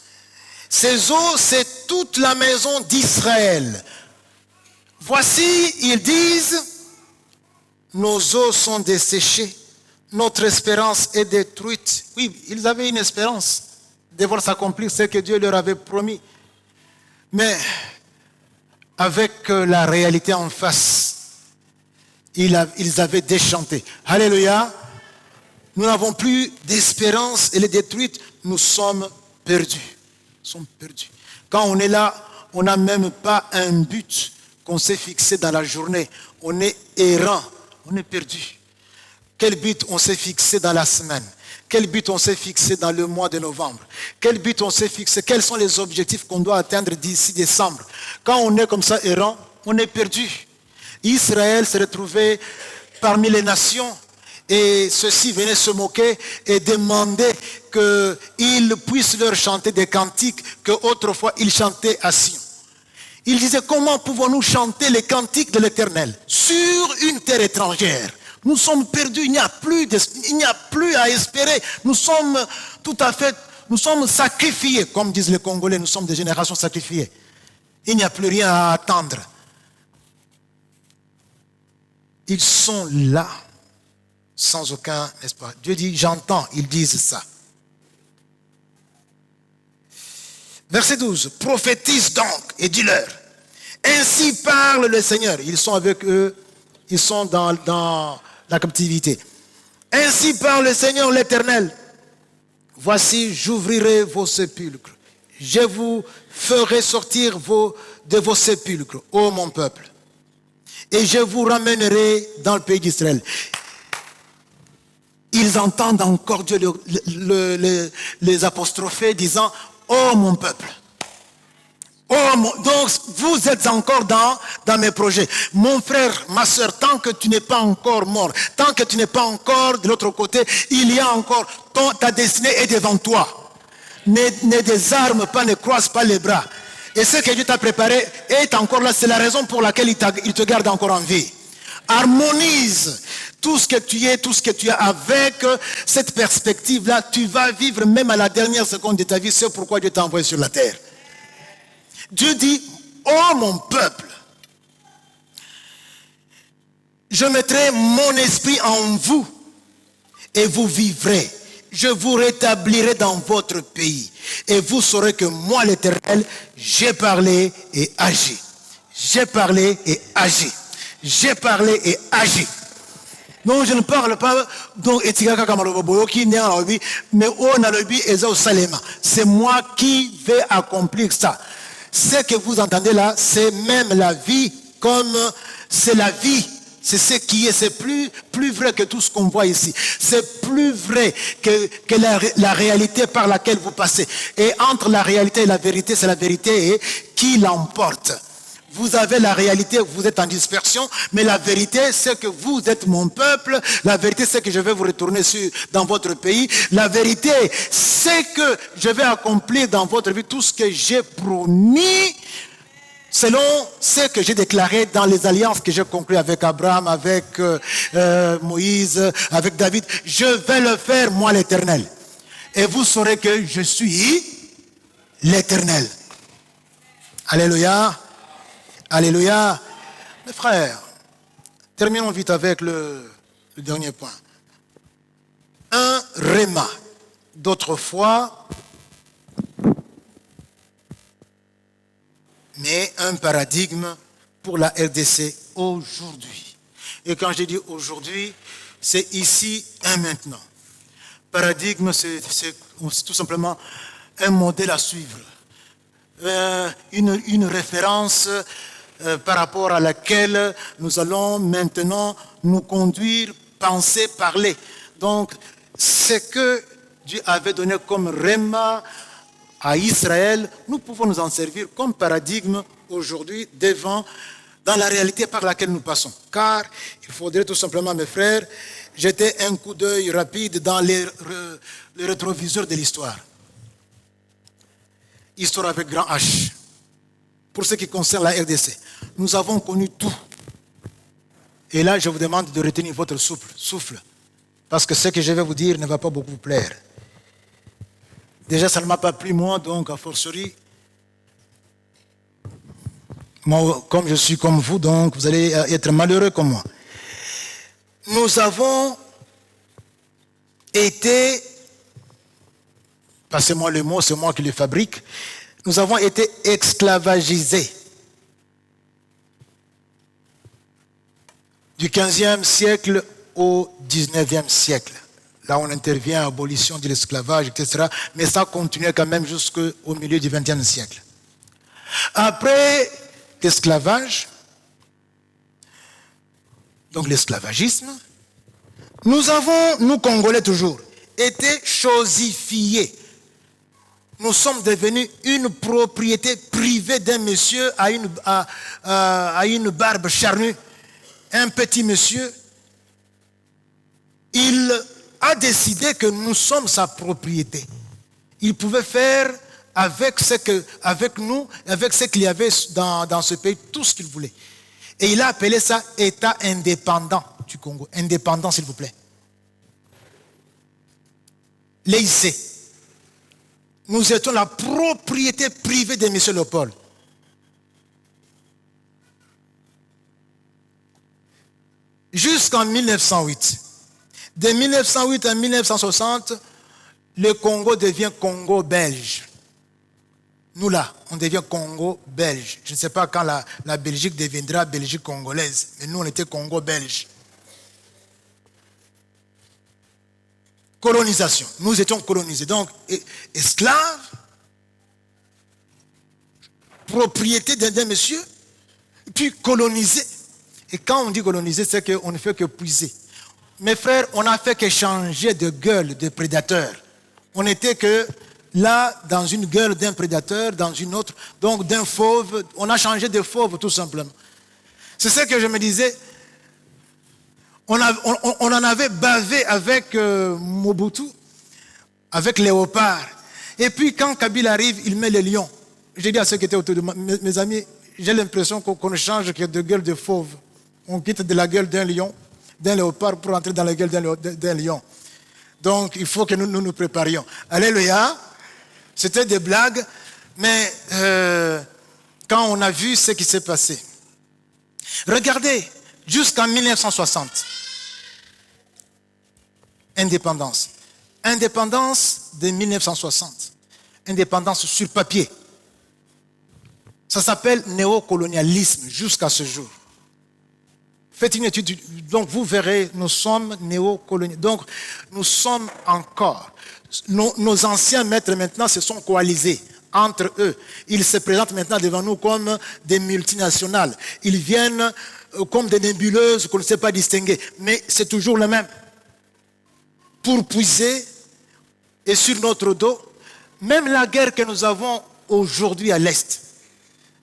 Speaker 1: Ces eaux, c'est toute la maison d'Israël. Voici, ils disent, nos eaux sont desséchées, notre espérance est détruite. Oui, ils avaient une espérance de voir s'accomplir ce que Dieu leur avait promis. Mais avec la réalité en face, ils avaient déchanté. Alléluia. Nous n'avons plus d'espérance, elle est détruite, nous sommes perdus. Nous sommes perdus. Quand on est là, on n'a même pas un but qu'on s'est fixé dans la journée. On est errant, on est perdu. Quel but on s'est fixé dans la semaine? Quel but on s'est fixé dans le mois de novembre? Quel but on s'est fixé? Quels sont les objectifs qu'on doit atteindre d'ici décembre? Quand on est comme ça errant, on est perdu. Israël s'est retrouvé parmi les nations et ceux-ci venaient se moquer et demander qu'ils puissent leur chanter des cantiques qu'autrefois ils chantaient à Sion. Ils disaient: comment pouvons-nous chanter les cantiques de l'Éternel sur une terre étrangère? Nous sommes perdus, il n'y a plus à espérer. Nous sommes sacrifiés, comme disent les Congolais, nous sommes des générations sacrifiées. Il n'y a plus rien à attendre. Ils sont là, sans aucun espoir. Dieu dit: j'entends, ils disent ça. Verset 12, prophétise donc et dis-leur, ainsi parle le Seigneur. Ils sont avec eux, ils sont dans la captivité. Ainsi parle le Seigneur l'Éternel. Voici, j'ouvrirai vos sépulcres. Je vous ferai sortir de vos sépulcres, ô mon peuple. Et je vous ramènerai dans le pays d'Israël. Ils entendent encore Dieu les apostropher, disant: oh mon peuple. Donc vous êtes encore dans mes projets. Mon frère, ma soeur, tant que tu n'es pas encore mort, tant que tu n'es pas encore de l'autre côté, il y a encore, ta destinée est devant toi. Ne désarme pas, ne croise pas les bras. Et ce que Dieu t'a préparé est encore là. C'est la raison pour laquelle il te garde encore en vie. Harmonise tout ce que tu es, tout ce que tu as avec cette perspective-là. Tu vas vivre même à la dernière seconde de ta vie. C'est pourquoi Dieu t'a envoyé sur la terre. Dieu dit: oh mon peuple, je mettrai mon esprit en vous et vous vivrez. Je vous rétablirai dans votre pays. Et vous saurez que moi, l'Éternel, j'ai parlé et agi. J'ai parlé et agi. J'ai parlé et agi. Donc je ne parle pas donc mais c'est moi qui vais accomplir ça. Ce que vous entendez là, c'est même la vie, comme c'est la vie. C'est ce qui est, c'est plus vrai que tout ce qu'on voit ici. C'est plus vrai que la réalité par laquelle vous passez. Et entre la réalité et la vérité, c'est la vérité qui l'emporte. Vous avez la réalité, vous êtes en dispersion, mais la vérité, c'est que vous êtes mon peuple. La vérité, c'est que je vais vous retourner dans votre pays. La vérité, c'est que je vais accomplir dans votre vie tout ce que j'ai promis, selon ce que j'ai déclaré dans les alliances que j'ai conclues avec Abraham, avec Moïse, avec David. Je vais le faire, moi l'Éternel. Et vous saurez que je suis l'Éternel. Alléluia. Alléluia. Mes frères, Terminons vite avec le dernier point. Un réma d'autrefois, mais un paradigme pour la RDC aujourd'hui. Et quand je dis aujourd'hui, c'est ici et maintenant. Paradigme, c'est tout simplement un modèle à suivre, une référence par rapport à laquelle nous allons maintenant nous conduire, penser, parler. Donc, ce que Dieu avait donné comme réma à Israël, nous pouvons nous en servir comme paradigme aujourd'hui dans la réalité par laquelle nous passons. Car il faudrait tout simplement, mes frères, jeter un coup d'œil rapide dans les rétroviseurs de l'histoire. Histoire avec grand H. Pour ce qui concerne la RDC, nous avons connu tout. Et là, je vous demande de retenir votre souffle. Parce que ce que je vais vous dire ne va pas beaucoup vous plaire. Déjà, ça ne m'a pas plu, moi, donc, a fortiori. Moi, comme je suis comme vous, donc, vous allez être malheureux comme moi. Nous avons été, passez-moi le mot, c'est moi qui le fabrique, nous avons été esclavagisés. Du 15e siècle au 19e siècle. Là, on intervient à l'abolition de l'esclavage, etc. Mais ça continuait quand même jusqu'au milieu du 20e siècle. Après l'esclavage, donc l'esclavagisme, nous avons, nous Congolais toujours, été chosifiés. Nous sommes devenus une propriété privée d'un monsieur à une barbe charnue. Un petit monsieur, il a décidé que nous sommes sa propriété. Il pouvait faire avec nous, avec ce qu'il y avait dans ce pays, tout ce qu'il voulait. Et il a appelé ça État indépendant du Congo. Indépendant, s'il vous plaît. L'EIC. Nous étions la propriété privée de M. Léopold. Jusqu'en 1908. De 1908 à 1960, le Congo devient Congo belge. Nous là, on devient Congo belge. Je ne sais pas quand la Belgique deviendra Belgique congolaise, mais nous on était Congo belge. Colonisation. Nous étions colonisés. Donc, esclaves, propriété d'un monsieur, puis colonisés. Et quand on dit coloniser, c'est qu'on ne fait que puiser. Mes frères, on n'a fait que changer de gueule de prédateur. On n'était que là, dans une gueule d'un prédateur, dans une autre, donc d'un fauve. On a changé de fauve, tout simplement. C'est ce que je me disais. On en avait bavé avec Mobutu, avec Léopard. Et puis quand Kabila arrive, il met les lions. J'ai dit à ceux qui étaient autour de moi, mes amis, j'ai l'impression qu'on ne change que de gueule de fauve. On quitte de la gueule d'un lion, d'un léopard pour entrer dans la gueule d'un lion. Donc il faut que nous nous préparions. Alléluia. C'était des blagues, mais quand on a vu ce qui s'est passé, regardez, jusqu'en 1960, indépendance. Indépendance de 1960. Indépendance sur papier. Ça s'appelle néocolonialisme jusqu'à ce jour. Faites une étude, donc vous verrez, nous sommes néocoloniaux. Donc nous sommes encore. Nos anciens maîtres maintenant se sont coalisés entre eux. Ils se présentent maintenant devant nous comme des multinationales. Ils viennent comme des nébuleuses qu'on ne sait pas distinguer. Mais c'est toujours le même. Pour puiser, et sur notre dos, même la guerre que nous avons aujourd'hui à l'Est.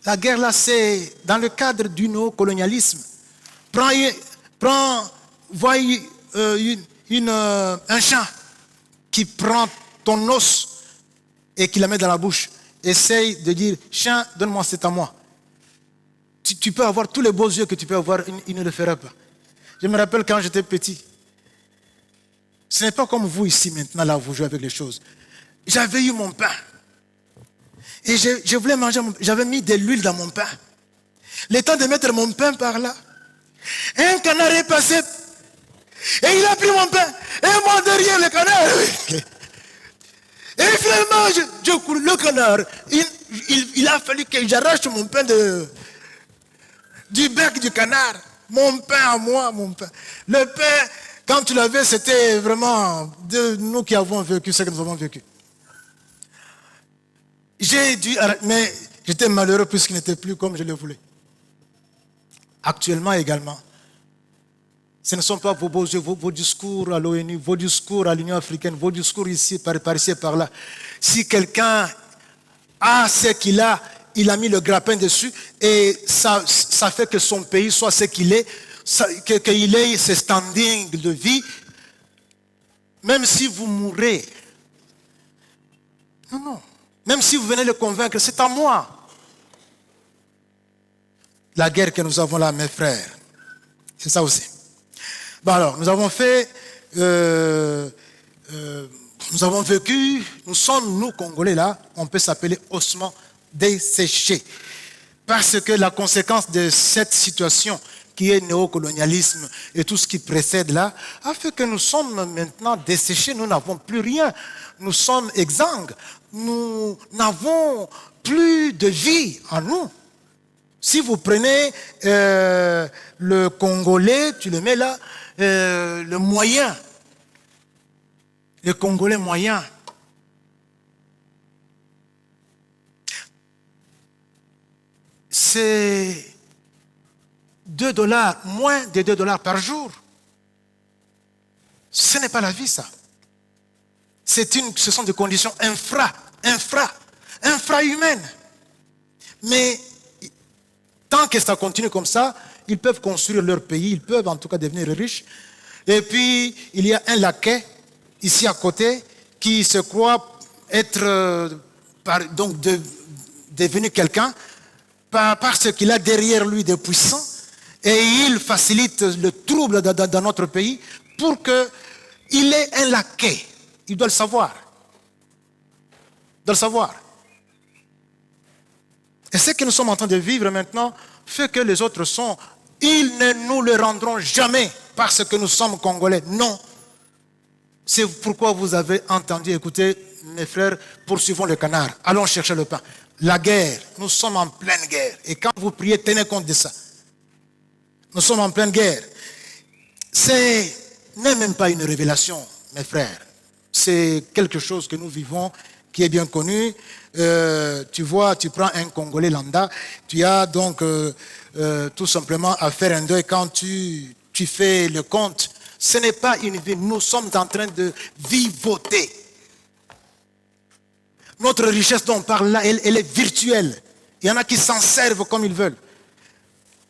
Speaker 1: La guerre là, c'est dans le cadre du néocolonialisme. Vois un chat qui prend ton os et qui la met dans la bouche. Essaye de dire, chien, donne-moi, c'est à moi. Tu peux avoir tous les beaux yeux que tu peux avoir, il ne le fera pas. Je me rappelle quand j'étais petit. Ce n'est pas comme vous ici maintenant, là, vous jouez avec les choses. J'avais eu mon pain. Et je voulais manger, j'avais mis de l'huile dans mon pain. Le temps de mettre mon pain par là, Un canard est passé et il a pris mon pain. Et moi derrière le canard. Et finalement, je cours le canard. Il a fallu que j'arrache mon pain du bec du canard. Mon pain à moi, mon pain. Le pain, quand tu l'avais, c'était vraiment de nous qui avons vécu ce que nous avons vécu. J'ai dû arrêter, mais j'étais malheureux puisqu'il n'était plus comme je le voulais. Actuellement également, ce ne sont pas vos discours à l'ONU, vos discours à l'Union africaine, vos discours ici, par ici et par là. Si quelqu'un a ce qu'il a, il a mis le grappin dessus et ça fait que son pays soit ce qu'il est, qu'il ait ce standing de vie. Même si vous mourrez, non. Même si vous venez le convaincre, c'est à moi. La guerre que nous avons là, mes frères, c'est ça aussi. Bon alors, nous avons fait, nous avons vécu, nous sommes, nous Congolais là, on peut s'appeler ossements desséchés. Parce que la conséquence de cette situation qui est néocolonialisme et tout ce qui précède là, a fait que nous sommes maintenant desséchés, nous n'avons plus rien, nous sommes exsangues, nous n'avons plus de vie en nous. Si vous prenez le Congolais, tu le mets là, le moyen, le Congolais moyen, c'est $2, moins de $2 par jour. Ce n'est pas la vie, ça. Ce sont des conditions infra-humaines. Mais tant que ça continue comme ça, ils peuvent construire leur pays, ils peuvent en tout cas devenir riches. Et puis, il y a un laquais, ici à côté, qui se croit être devenu quelqu'un parce qu'il a derrière lui des puissants et il facilite le trouble dans notre pays pour qu'il ait un laquais. Il doit le savoir. Il doit le savoir. Et ce que nous sommes en train de vivre maintenant fait que les autres sont, ils ne nous le rendront jamais parce que nous sommes Congolais. Non. C'est pourquoi vous avez entendu, écoutez, mes frères, poursuivons le canard. Allons chercher le pain. La guerre, nous sommes en pleine guerre. Et quand vous priez, tenez compte de ça. Nous sommes en pleine guerre. Ce n'est même pas une révélation, mes frères. C'est quelque chose que nous vivons, qui est bien connu. Tu vois, tu prends un Congolais lambda, tu as donc tout simplement à faire un deuil quand tu fais le compte. Ce n'est pas une vie, nous sommes en train de vivoter. Notre richesse dont on parle là, elle est virtuelle. Il y en a qui s'en servent comme ils veulent.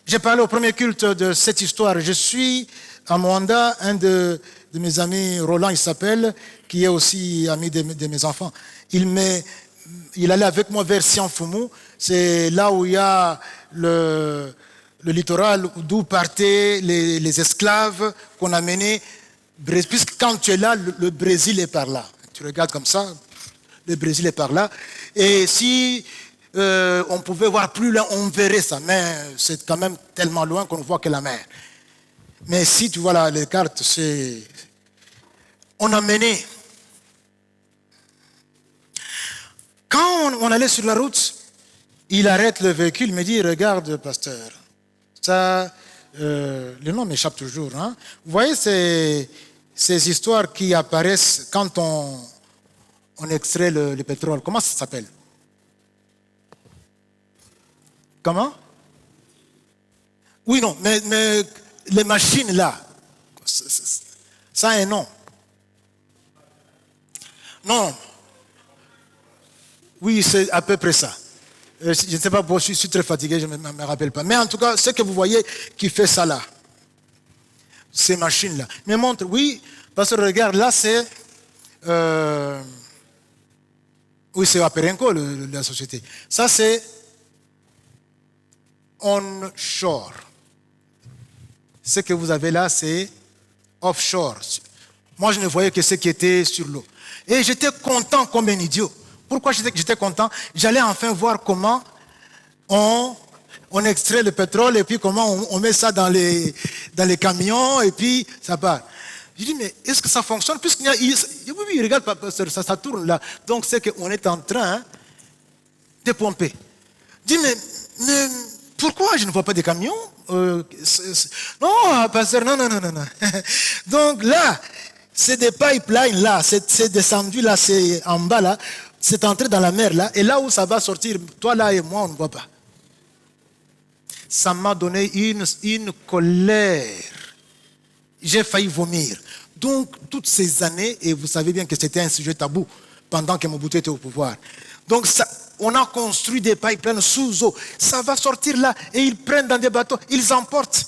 Speaker 1: J'ai parlé au premier culte de cette histoire. Je suis à Moanda, un de mes amis, Roland il s'appelle, qui est aussi ami de mes enfants. Il allait avec moi vers Sianfumu, c'est là où il y a le littoral d'où partaient les esclaves qu'on a menés. Puisque quand tu es là, le Brésil est par là. Tu regardes comme ça, le Brésil est par là. Et si on pouvait voir plus loin, on verrait ça. Mais c'est quand même tellement loin qu'on ne voit que la mer. Mais si tu vois là, les cartes, on a mené. Quand on allait sur la route, il arrête le véhicule, il me dit, regarde, pasteur, ça, le nom m'échappe toujours. Hein? Vous voyez ces histoires qui apparaissent quand on extrait le pétrole. Comment ça s'appelle? Comment? Oui, non, mais les machines là, ça a un nom. Non. Oui, c'est à peu près ça. Je ne sais pas, je suis très fatigué, je ne me rappelle pas. Mais en tout cas, ce que vous voyez qui fait ça là, ces machines-là, me montre, oui, parce que regarde, là c'est... oui, c'est Aperenco, la société. Ça c'est onshore. Ce que vous avez là, c'est offshore. Moi, je ne voyais que ce qui était sur l'eau. Et j'étais content comme un idiot. Pourquoi j'étais content? J'allais enfin voir comment on On extrait le pétrole et puis comment on met ça dans les camions et puis ça part. Je dis, mais est-ce que ça fonctionne? Puisqu'il y a... Oui, regarde, ça tourne là. Donc c'est qu'on est en train de pomper. Je dis, mais pourquoi je ne vois pas des camions? Non, pasteur, non. Donc là, c'est des pipelines là, c'est descendu là, c'est en bas là, c'est entré dans la mer là, et là où ça va sortir, toi là et moi, on ne voit pas. Ça m'a donné une colère. J'ai failli vomir. Donc, toutes ces années, et vous savez bien que c'était un sujet tabou pendant que Mobutu était au pouvoir. Donc, on a construit des pipelines sous eau. Ça va sortir là, et ils prennent dans des bateaux, ils emportent.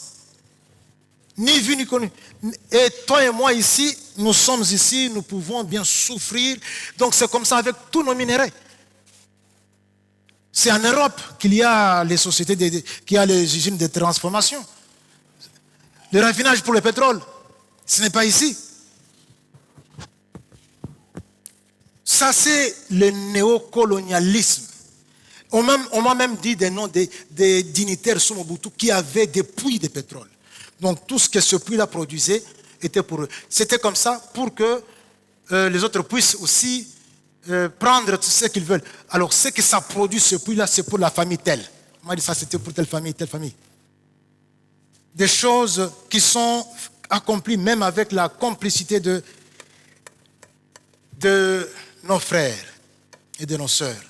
Speaker 1: Ni vu ni connu. Et toi et moi ici, nous sommes ici, nous pouvons bien souffrir. Donc, c'est comme ça avec tous nos minéraux. C'est en Europe qu'il y a les sociétés, qu'il y a les usines de transformation. Le raffinage pour le pétrole, ce n'est pas ici. Ça, c'est le néocolonialisme. On m'a même dit des noms des dignitaires sous Mobutu qui avaient des puits de pétrole. Donc, tout ce que ce puits-là produisait était pour eux. C'était comme ça pour que les autres puissent aussi prendre tout ce qu'ils veulent. Alors, ce que ça produit, ce puits-là, c'est pour la famille telle. On m'a dit ça, c'était pour telle famille, telle famille. Des choses qui sont accomplies même avec la complicité de nos frères et de nos sœurs.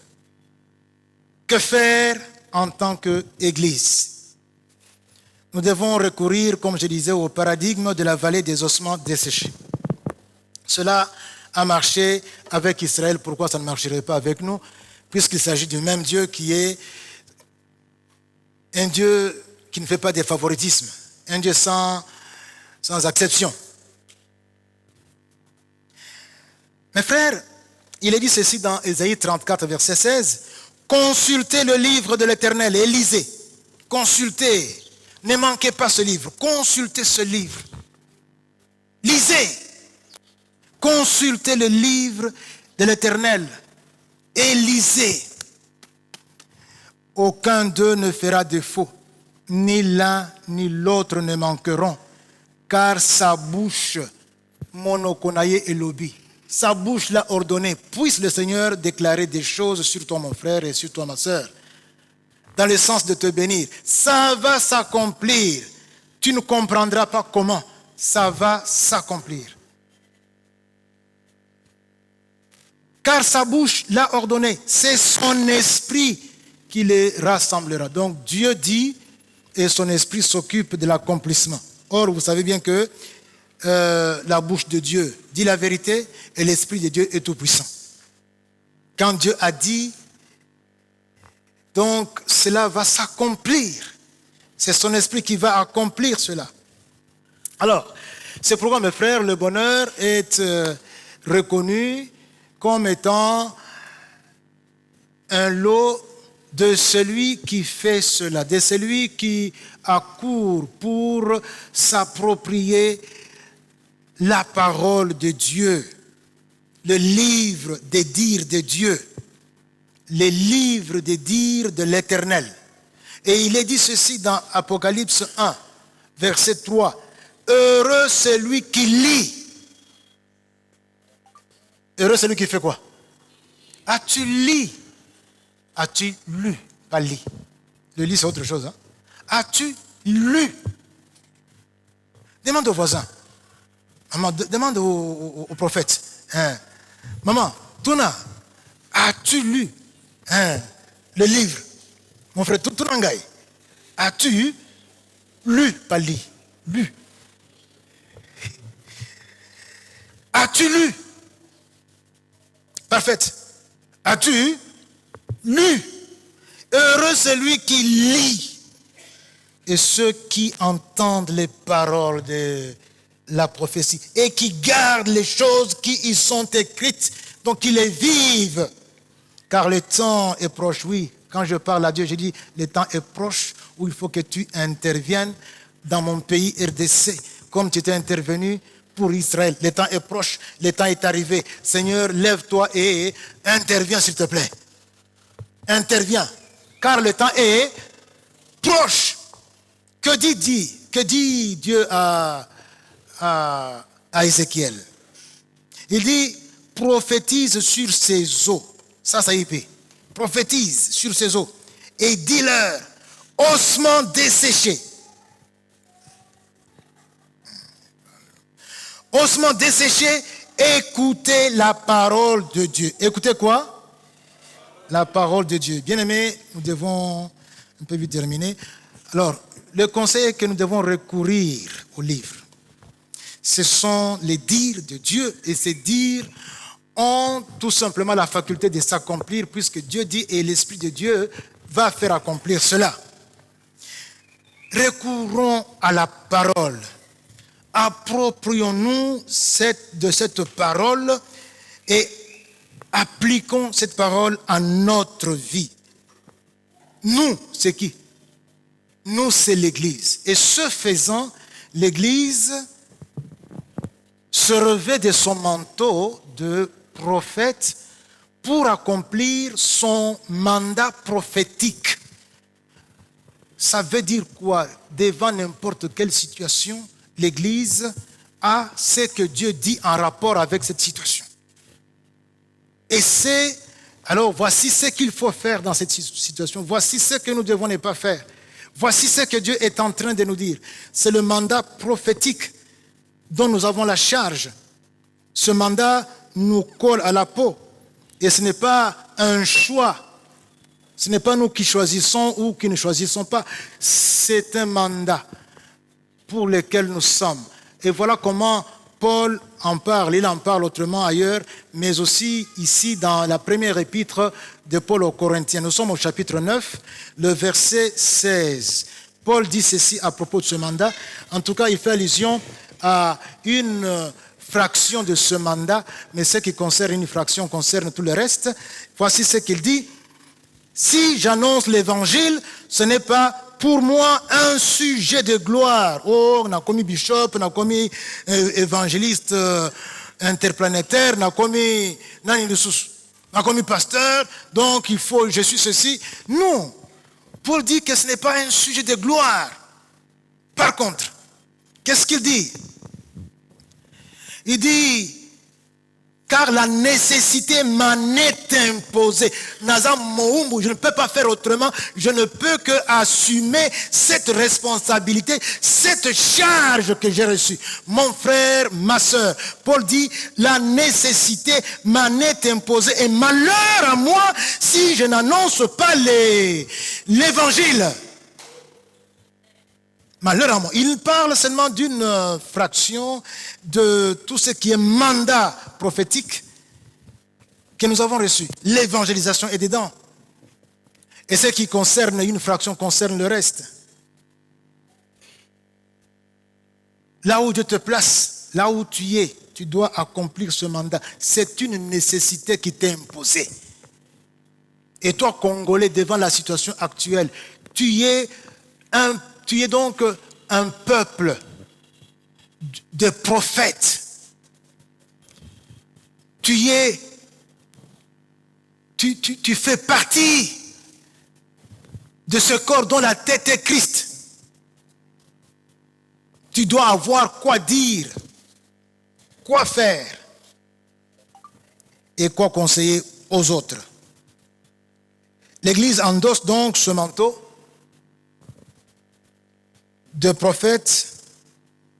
Speaker 1: Que faire en tant qu'Église? Nous devons recourir, comme je disais, au paradigme de la vallée des ossements desséchés. Cela a marché avec Israël. Pourquoi ça ne marcherait pas avec nous? Puisqu'il s'agit du même Dieu qui est un Dieu qui ne fait pas de favoritisme, un Dieu sans exception. Mes frères, il est dit ceci dans Ésaïe 34, verset 16, « Consultez le livre de l'Éternel et lisez. » Consultez. Ne manquez pas ce livre. Consultez ce livre. Lisez. Consultez le livre de l'Éternel et lisez. Aucun d'eux ne fera défaut. Ni l'un ni l'autre ne manqueront. Car sa bouche, monokonaye elobi, sa bouche l'a ordonné. Puisse le Seigneur déclarer des choses sur toi, mon frère, et sur toi, ma sœur, dans le sens de te bénir. Ça va s'accomplir. Tu ne comprendras pas comment. Ça va s'accomplir. Car sa bouche l'a ordonné. C'est son esprit qui les rassemblera. Donc Dieu dit et son esprit s'occupe de l'accomplissement. Or, vous savez bien que la bouche de Dieu dit la vérité et l'esprit de Dieu est tout puissant. Quand Dieu a dit, donc cela va s'accomplir. C'est son esprit qui va accomplir cela. Alors, c'est pourquoi, mes frères, le bonheur est reconnu comme étant un lot de celui qui fait cela, de celui qui accourt pour s'approprier la parole de Dieu, le livre des dires de Dieu, les livres des dires de l'Éternel. Et il est dit ceci dans Apocalypse 1, verset 3. Heureux celui qui lit. Heureux celui qui fait quoi? As-tu lu? As-tu lu? Pas lit. Le lit, c'est autre chose. Hein? As-tu lu? Demande au voisin. Maman, demande au prophète. Hein? Maman, Tuna, as-tu lu le livre? Mon frère Tunangai, as-tu lu? Pas lit. Lu. As-tu lu? Parfait. As-tu lu? Heureux celui qui lit et ceux qui entendent les paroles de la prophétie et qui gardent les choses qui y sont écrites, donc qui les vivent. Car le temps est proche, oui. Quand je parle à Dieu, je dis, le temps est proche où il faut que tu interviennes dans mon pays RDC, comme tu étais intervenu pour Israël. Le temps est proche, le temps est arrivé. Seigneur, lève-toi et interviens, s'il te plaît. Interviens, car le temps est proche. Que dit Dieu à Ézéchiel? Il dit, prophétise sur ces eaux. Ça y est. Prophétise sur ces eaux. Et dis-leur, ossements desséchés. Ossements desséchés, écoutez la parole de Dieu. Écoutez quoi? La parole de Dieu. Bien-aimés, nous devons un peu vite terminer. Alors, le conseil est que nous devons recourir au livre. Ce sont les dires de Dieu, et ces dires ont tout simplement la faculté de s'accomplir, puisque Dieu dit et l'Esprit de Dieu va faire accomplir cela. Recourons à la parole. Approprions-nous de cette parole et appliquons cette parole à notre vie. Nous, c'est qui? Nous, c'est l'Église. Et ce faisant, l'Église se revêt de son manteau de prophète pour accomplir son mandat prophétique. Ça veut dire quoi? Devant n'importe quelle situation, l'Église a ce que Dieu dit en rapport avec cette situation. Et alors voici ce qu'il faut faire dans cette situation. Voici ce que nous devons ne pas faire. Voici ce que Dieu est en train de nous dire. C'est le mandat prophétique dont nous avons la charge. Ce mandat nous colle à la peau. Et ce n'est pas un choix. Ce n'est pas nous qui choisissons ou qui ne choisissons pas. C'est un mandat pour lequel nous sommes. Et voilà comment Paul en parle. Il en parle autrement ailleurs, mais aussi ici dans la première épître de Paul aux Corinthiens. Nous sommes au chapitre 9, le verset 16. Paul dit ceci à propos de ce mandat. En tout cas, il fait allusion à une fraction de ce mandat, mais ce qui concerne une fraction concerne tout le reste. Voici ce qu'il dit. Si j'annonce l'évangile, ce n'est pas pour moi un sujet de gloire. Oh, on a commis bishop, on a commis évangéliste interplanétaire, on a commis pasteur, donc je suis ceci. Non. Paul dit que ce n'est pas un sujet de gloire. Par contre, qu'est-ce qu'il dit? Il dit, car la nécessité m'en est imposée. Je ne peux pas faire autrement. Je ne peux que assumer cette responsabilité, cette charge que j'ai reçue. Mon frère, ma soeur, Paul dit, la nécessité m'en est imposée. Et malheur à moi si je n'annonce pas l'évangile. Malheur à moi. Il parle seulement d'une fraction de tout ce qui est mandat prophétique que nous avons reçu. L'évangélisation est dedans. Et ce qui concerne une fraction concerne le reste. Là où Dieu te place, là où tu es, tu dois accomplir ce mandat. C'est une nécessité qui t'est imposée. Et toi, Congolais, devant la situation actuelle, tu es donc un peuple de prophètes. Tu fais partie de ce corps dont la tête est Christ. Tu dois avoir quoi dire, quoi faire et quoi conseiller aux autres. L'Église endosse donc ce manteau de prophète.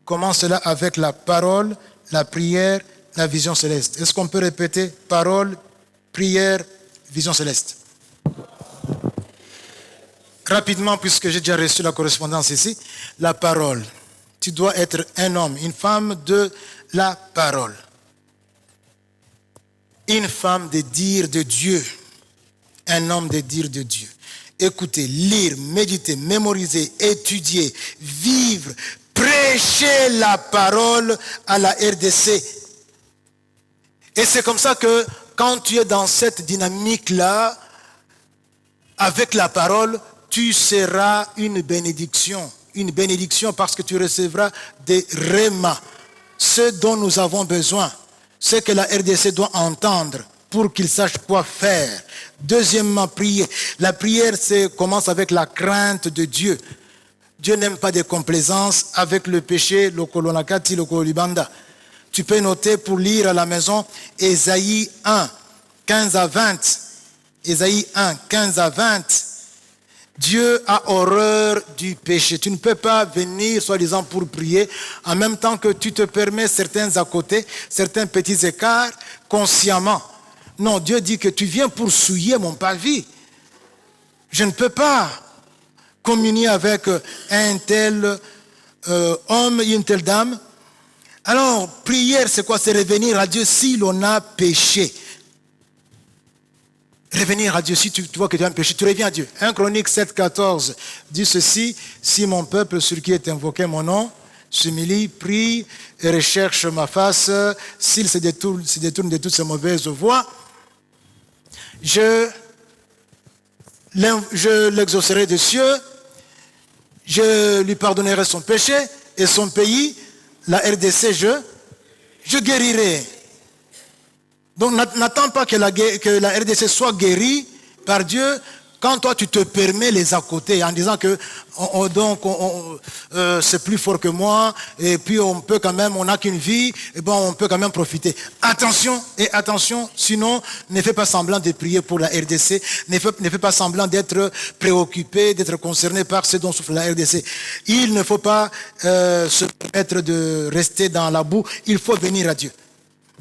Speaker 1: Comment cela? Avec la parole, la prière, la vision céleste. Est-ce qu'on peut répéter? Parole, prière, vision céleste. Rapidement, puisque j'ai déjà reçu la correspondance ici. La parole. Tu dois être un homme, une femme de la parole. Une femme de dire de Dieu. Un homme de dire de Dieu. Écouter, lire, méditer, mémoriser, étudier, vivre, prêcher la parole à la RDC. Et c'est comme ça que quand tu es dans cette dynamique-là, avec la parole, tu seras une bénédiction. Une bénédiction parce que tu recevras des rémas. Ce dont nous avons besoin, ce que la RDC doit entendre. pour qu'il sache quoi faire. Deuxièmement, prier. La prière commence avec la crainte de Dieu. Dieu n'aime pas des complaisances avec le péché, le kolonakati, le kolibanda. Tu peux noter pour lire à la maison Ésaïe 1, 15 à 20. Ésaïe 1, 15 à 20. Dieu a horreur du péché. Tu ne peux pas venir, soi-disant, pour prier, en même temps que tu te permets certains à côté, certains petits écarts, consciemment. Non, Dieu dit que tu viens pour souiller mon parvis. Je ne peux pas communier avec un tel homme et une telle dame. Alors, prière, c'est quoi? C'est revenir à Dieu si l'on a péché. Revenir à Dieu, si tu vois que tu as un péché, tu reviens à Dieu. 1 Chronique 7, 14 dit ceci: si mon peuple sur qui est invoqué mon nom s'humilie, prie et recherche ma face, s'il se détourne de toutes ses mauvaises voies, je l'exaucerai des cieux, je lui pardonnerai son péché et son pays, la RDC, je guérirai. Donc n'attends pas que la RDC soit guérie par Dieu quand toi tu te permets les à côté en disant que c'est plus fort que moi et puis on n'a qu'une vie et bon on peut quand même profiter. Attention, sinon ne fais pas semblant de prier pour la RDC, ne fais pas semblant d'être préoccupé, d'être concerné par ce dont souffre la RDC. Il ne faut pas se permettre de rester dans la boue, il faut venir à Dieu.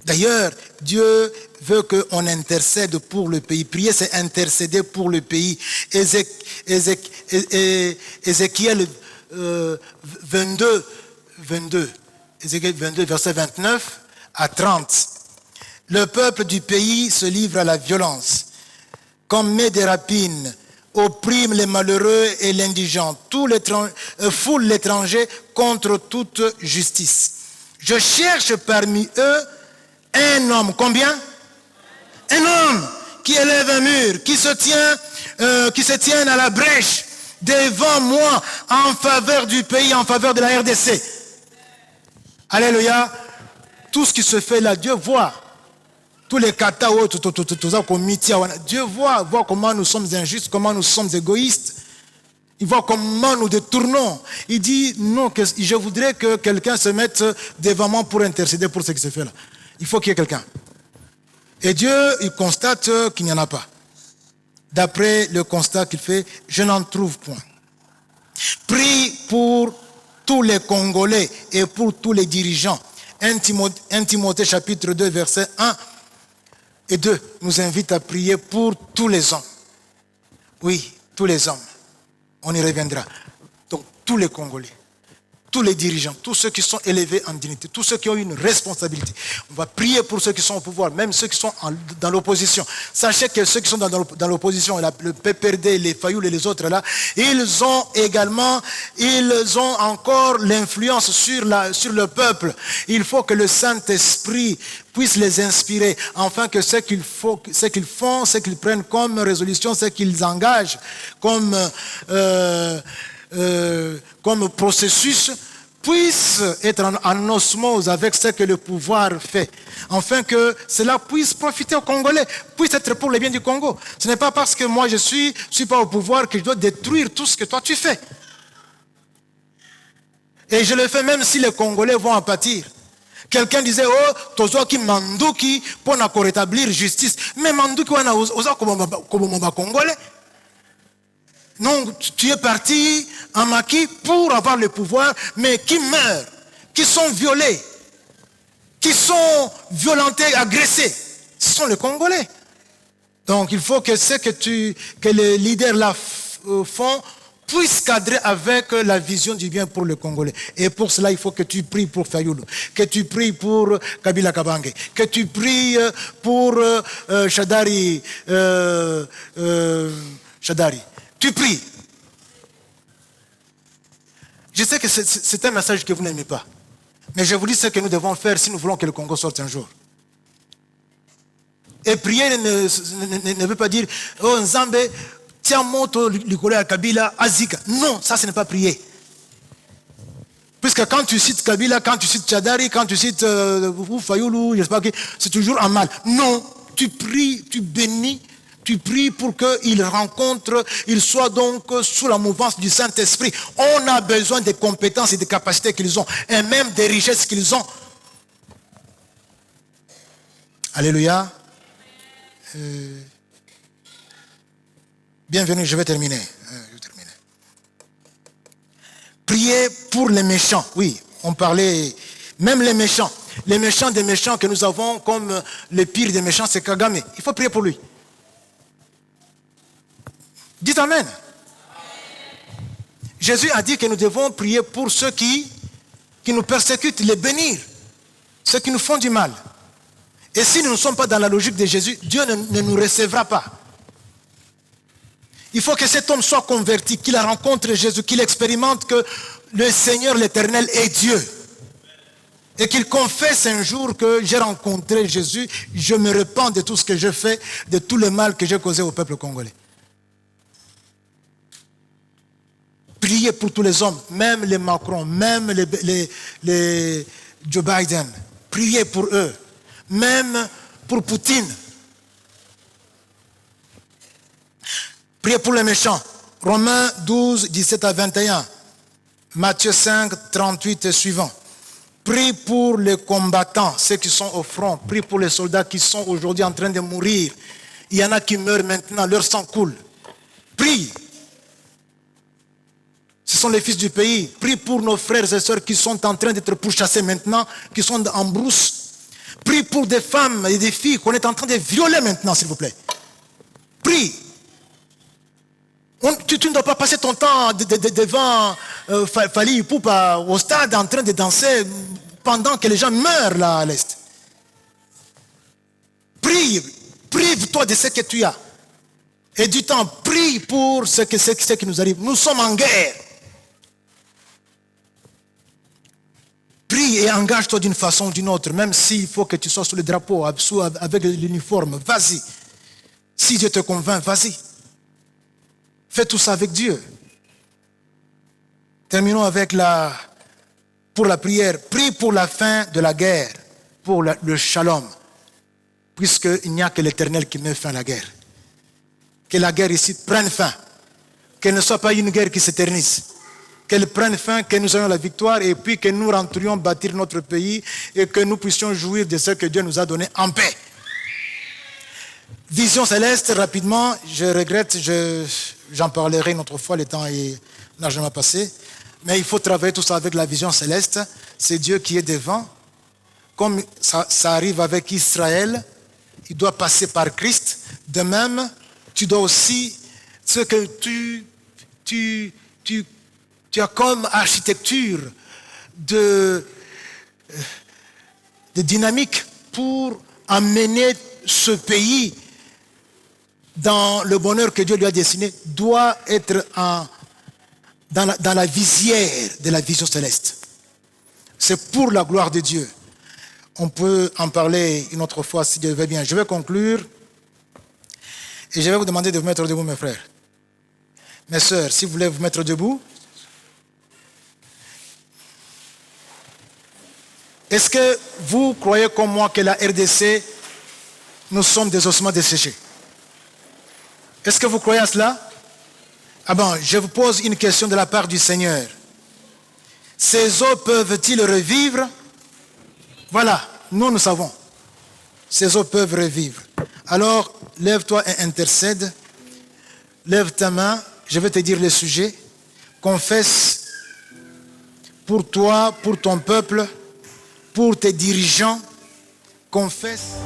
Speaker 1: D'ailleurs, Dieu veut qu'on intercède pour le pays. Prier, c'est intercéder pour le pays. Ézéchiel 22, verset 29 à 30. Le peuple du pays se livre à la violence. Comme met des rapines, opprime les malheureux et l'indigent, foule l'étranger contre toute justice. Je cherche parmi eux un homme, combien? Un homme qui élève un mur, qui se tient à la brèche devant moi en faveur du pays, en faveur de la RDC. Alléluia. Tout ce qui se fait là, Dieu voit. Tous les katas, Dieu voit comment nous sommes injustes, comment nous sommes égoïstes. Il voit comment nous détournons. Il dit, non, je voudrais que quelqu'un se mette devant moi pour intercéder pour ce qui se fait là. Il faut qu'il y ait quelqu'un. Et Dieu, il constate qu'il n'y en a pas. D'après le constat qu'il fait, je n'en trouve point. Prie pour tous les Congolais et pour tous les dirigeants. 1 Timothée chapitre 2, versets 1 et 2 nous invite à prier pour tous les hommes. Oui, tous les hommes. On y reviendra. Donc, tous les Congolais. Tous les dirigeants, tous ceux qui sont élevés en dignité, tous ceux qui ont une responsabilité. On va prier pour ceux qui sont au pouvoir, même ceux qui sont dans l'opposition. Sachez que ceux qui sont dans l'opposition, le PPRD, les Fayoul et les autres là, ils ont encore l'influence sur le peuple. Il faut que le Saint-Esprit puisse les inspirer, afin que ce qu'ils font, ce qu'ils prennent comme résolution, ce qu'ils engagent comme processus puisse être en osmose avec ce que le pouvoir fait, afin que cela puisse profiter aux Congolais, puisse être pour le bien du Congo. Ce n'est pas parce que moi je suis pas au pouvoir que je dois détruire tout ce que toi tu fais. Et je le fais même si les Congolais vont en pâtir. Quelqu'un disait, oh, tozo ki manduki pour rétablir justice. Mais manduki wana oza comme Congolais. Non, tu es parti en maquis pour avoir le pouvoir, mais qui meurent, qui sont violés, qui sont violentés, agressés. Ce sont les Congolais. Donc il faut que ce que les leaders là font puisse cadrer avec la vision du bien pour le Congolais. Et pour cela, il faut que tu pries pour Fayoulou, que tu pries pour Kabila Kabange, que tu pries pour Shadari. Tu pries. Je sais que c'est un message que vous n'aimez pas. Mais je vous dis ce que nous devons faire si nous voulons que le Congo sorte un jour. Et prier ne veut pas dire, oh Nzambe, tiens moto likolo ya Kabila, Azika. Non, ça ce n'est pas prier. Puisque quand tu cites Kabila, quand tu cites Chadari, quand tu cites Fayoulou, je ne sais pas qui, c'est toujours un mal. Non, tu pries, tu bénis, tu pries pour qu'ils rencontrent, ils soient donc sous la mouvance du Saint-Esprit. On a besoin des compétences et des capacités qu'ils ont, et même des richesses qu'ils ont. Alléluia. Bienvenue, je vais terminer. Priez pour les méchants. Oui, on parlait, même les méchants. Les méchants des méchants que nous avons, comme le pire des méchants, c'est Kagame. Il faut prier pour lui. Dites Amen. Jésus a dit que nous devons prier pour ceux qui nous persécutent, les bénir. Ceux qui nous font du mal. Et si nous ne sommes pas dans la logique de Jésus, Dieu ne nous recevra pas. Il faut que cet homme soit converti, qu'il rencontre Jésus, qu'il expérimente que le Seigneur l'Éternel est Dieu. Et qu'il confesse un jour que j'ai rencontré Jésus, je me repens de tout ce que je fais, de tout le mal que j'ai causé au peuple congolais. Priez pour tous les hommes, même les Macron, même les Joe Biden. Priez pour eux, même pour Poutine. Priez pour les méchants. Romains 12, 17 à 21. Matthieu 5, 38 et suivant. Prie pour les combattants, ceux qui sont au front. Prie pour les soldats qui sont aujourd'hui en train de mourir. Il y en a qui meurent maintenant, leur sang coule. Prie. Ce sont les fils du pays. Prie pour nos frères et sœurs qui sont en train d'être pourchassés maintenant, qui sont en brousse. Prie pour des femmes et des filles qu'on est en train de violer maintenant, s'il vous plaît. Prie. Tu ne dois pas passer ton temps devant Fali Ipupa au stade en train de danser pendant que les gens meurent là à l'est. Prie, prive-toi de ce que tu as. Et du temps, prie pour ce qui nous arrive. Nous sommes en guerre. Prie et engage-toi d'une façon ou d'une autre, même s'il faut que tu sois sous le drapeau, avec l'uniforme. Vas-y. Si Dieu te convainc, vas-y. Fais tout ça avec Dieu. Terminons avec pour la prière. Prie pour la fin de la guerre, pour le shalom, puisqu'il n'y a que l'Éternel qui met fin à la guerre. Que la guerre ici prenne fin. Qu'elle ne soit pas une guerre qui s'éternise. Qu'elle prenne fin, que nous ayons la victoire et puis que nous rentrions bâtir notre pays et que nous puissions jouir de ce que Dieu nous a donné en paix. Vision céleste, rapidement, je regrette, j'en parlerai une autre fois, le temps est largement passé. Mais il faut travailler tout ça avec la vision céleste. C'est Dieu qui est devant. Comme ça arrive avec Israël, il doit passer par Christ. De même, tu dois aussi, ce que tu as comme architecture de dynamique pour amener ce pays dans le bonheur que Dieu lui a dessiné, doit être dans la visière de la vision céleste. C'est pour la gloire de Dieu. On peut en parler une autre fois si Dieu veut bien. Je vais conclure et je vais vous demander de vous mettre debout, mes frères. Mes sœurs, si vous voulez vous mettre debout. Est-ce que vous croyez comme moi que la RDC, nous sommes des ossements desséchés? Est-ce que vous croyez à cela? Ah bon, je vous pose une question de la part du Seigneur. Ces eaux peuvent-ils revivre? Voilà, nous savons. Ces eaux peuvent revivre. Alors, lève-toi et intercède. Lève ta main, je vais te dire le sujet. Confesse pour toi, pour ton peuple, pour tes dirigeants. Confesse.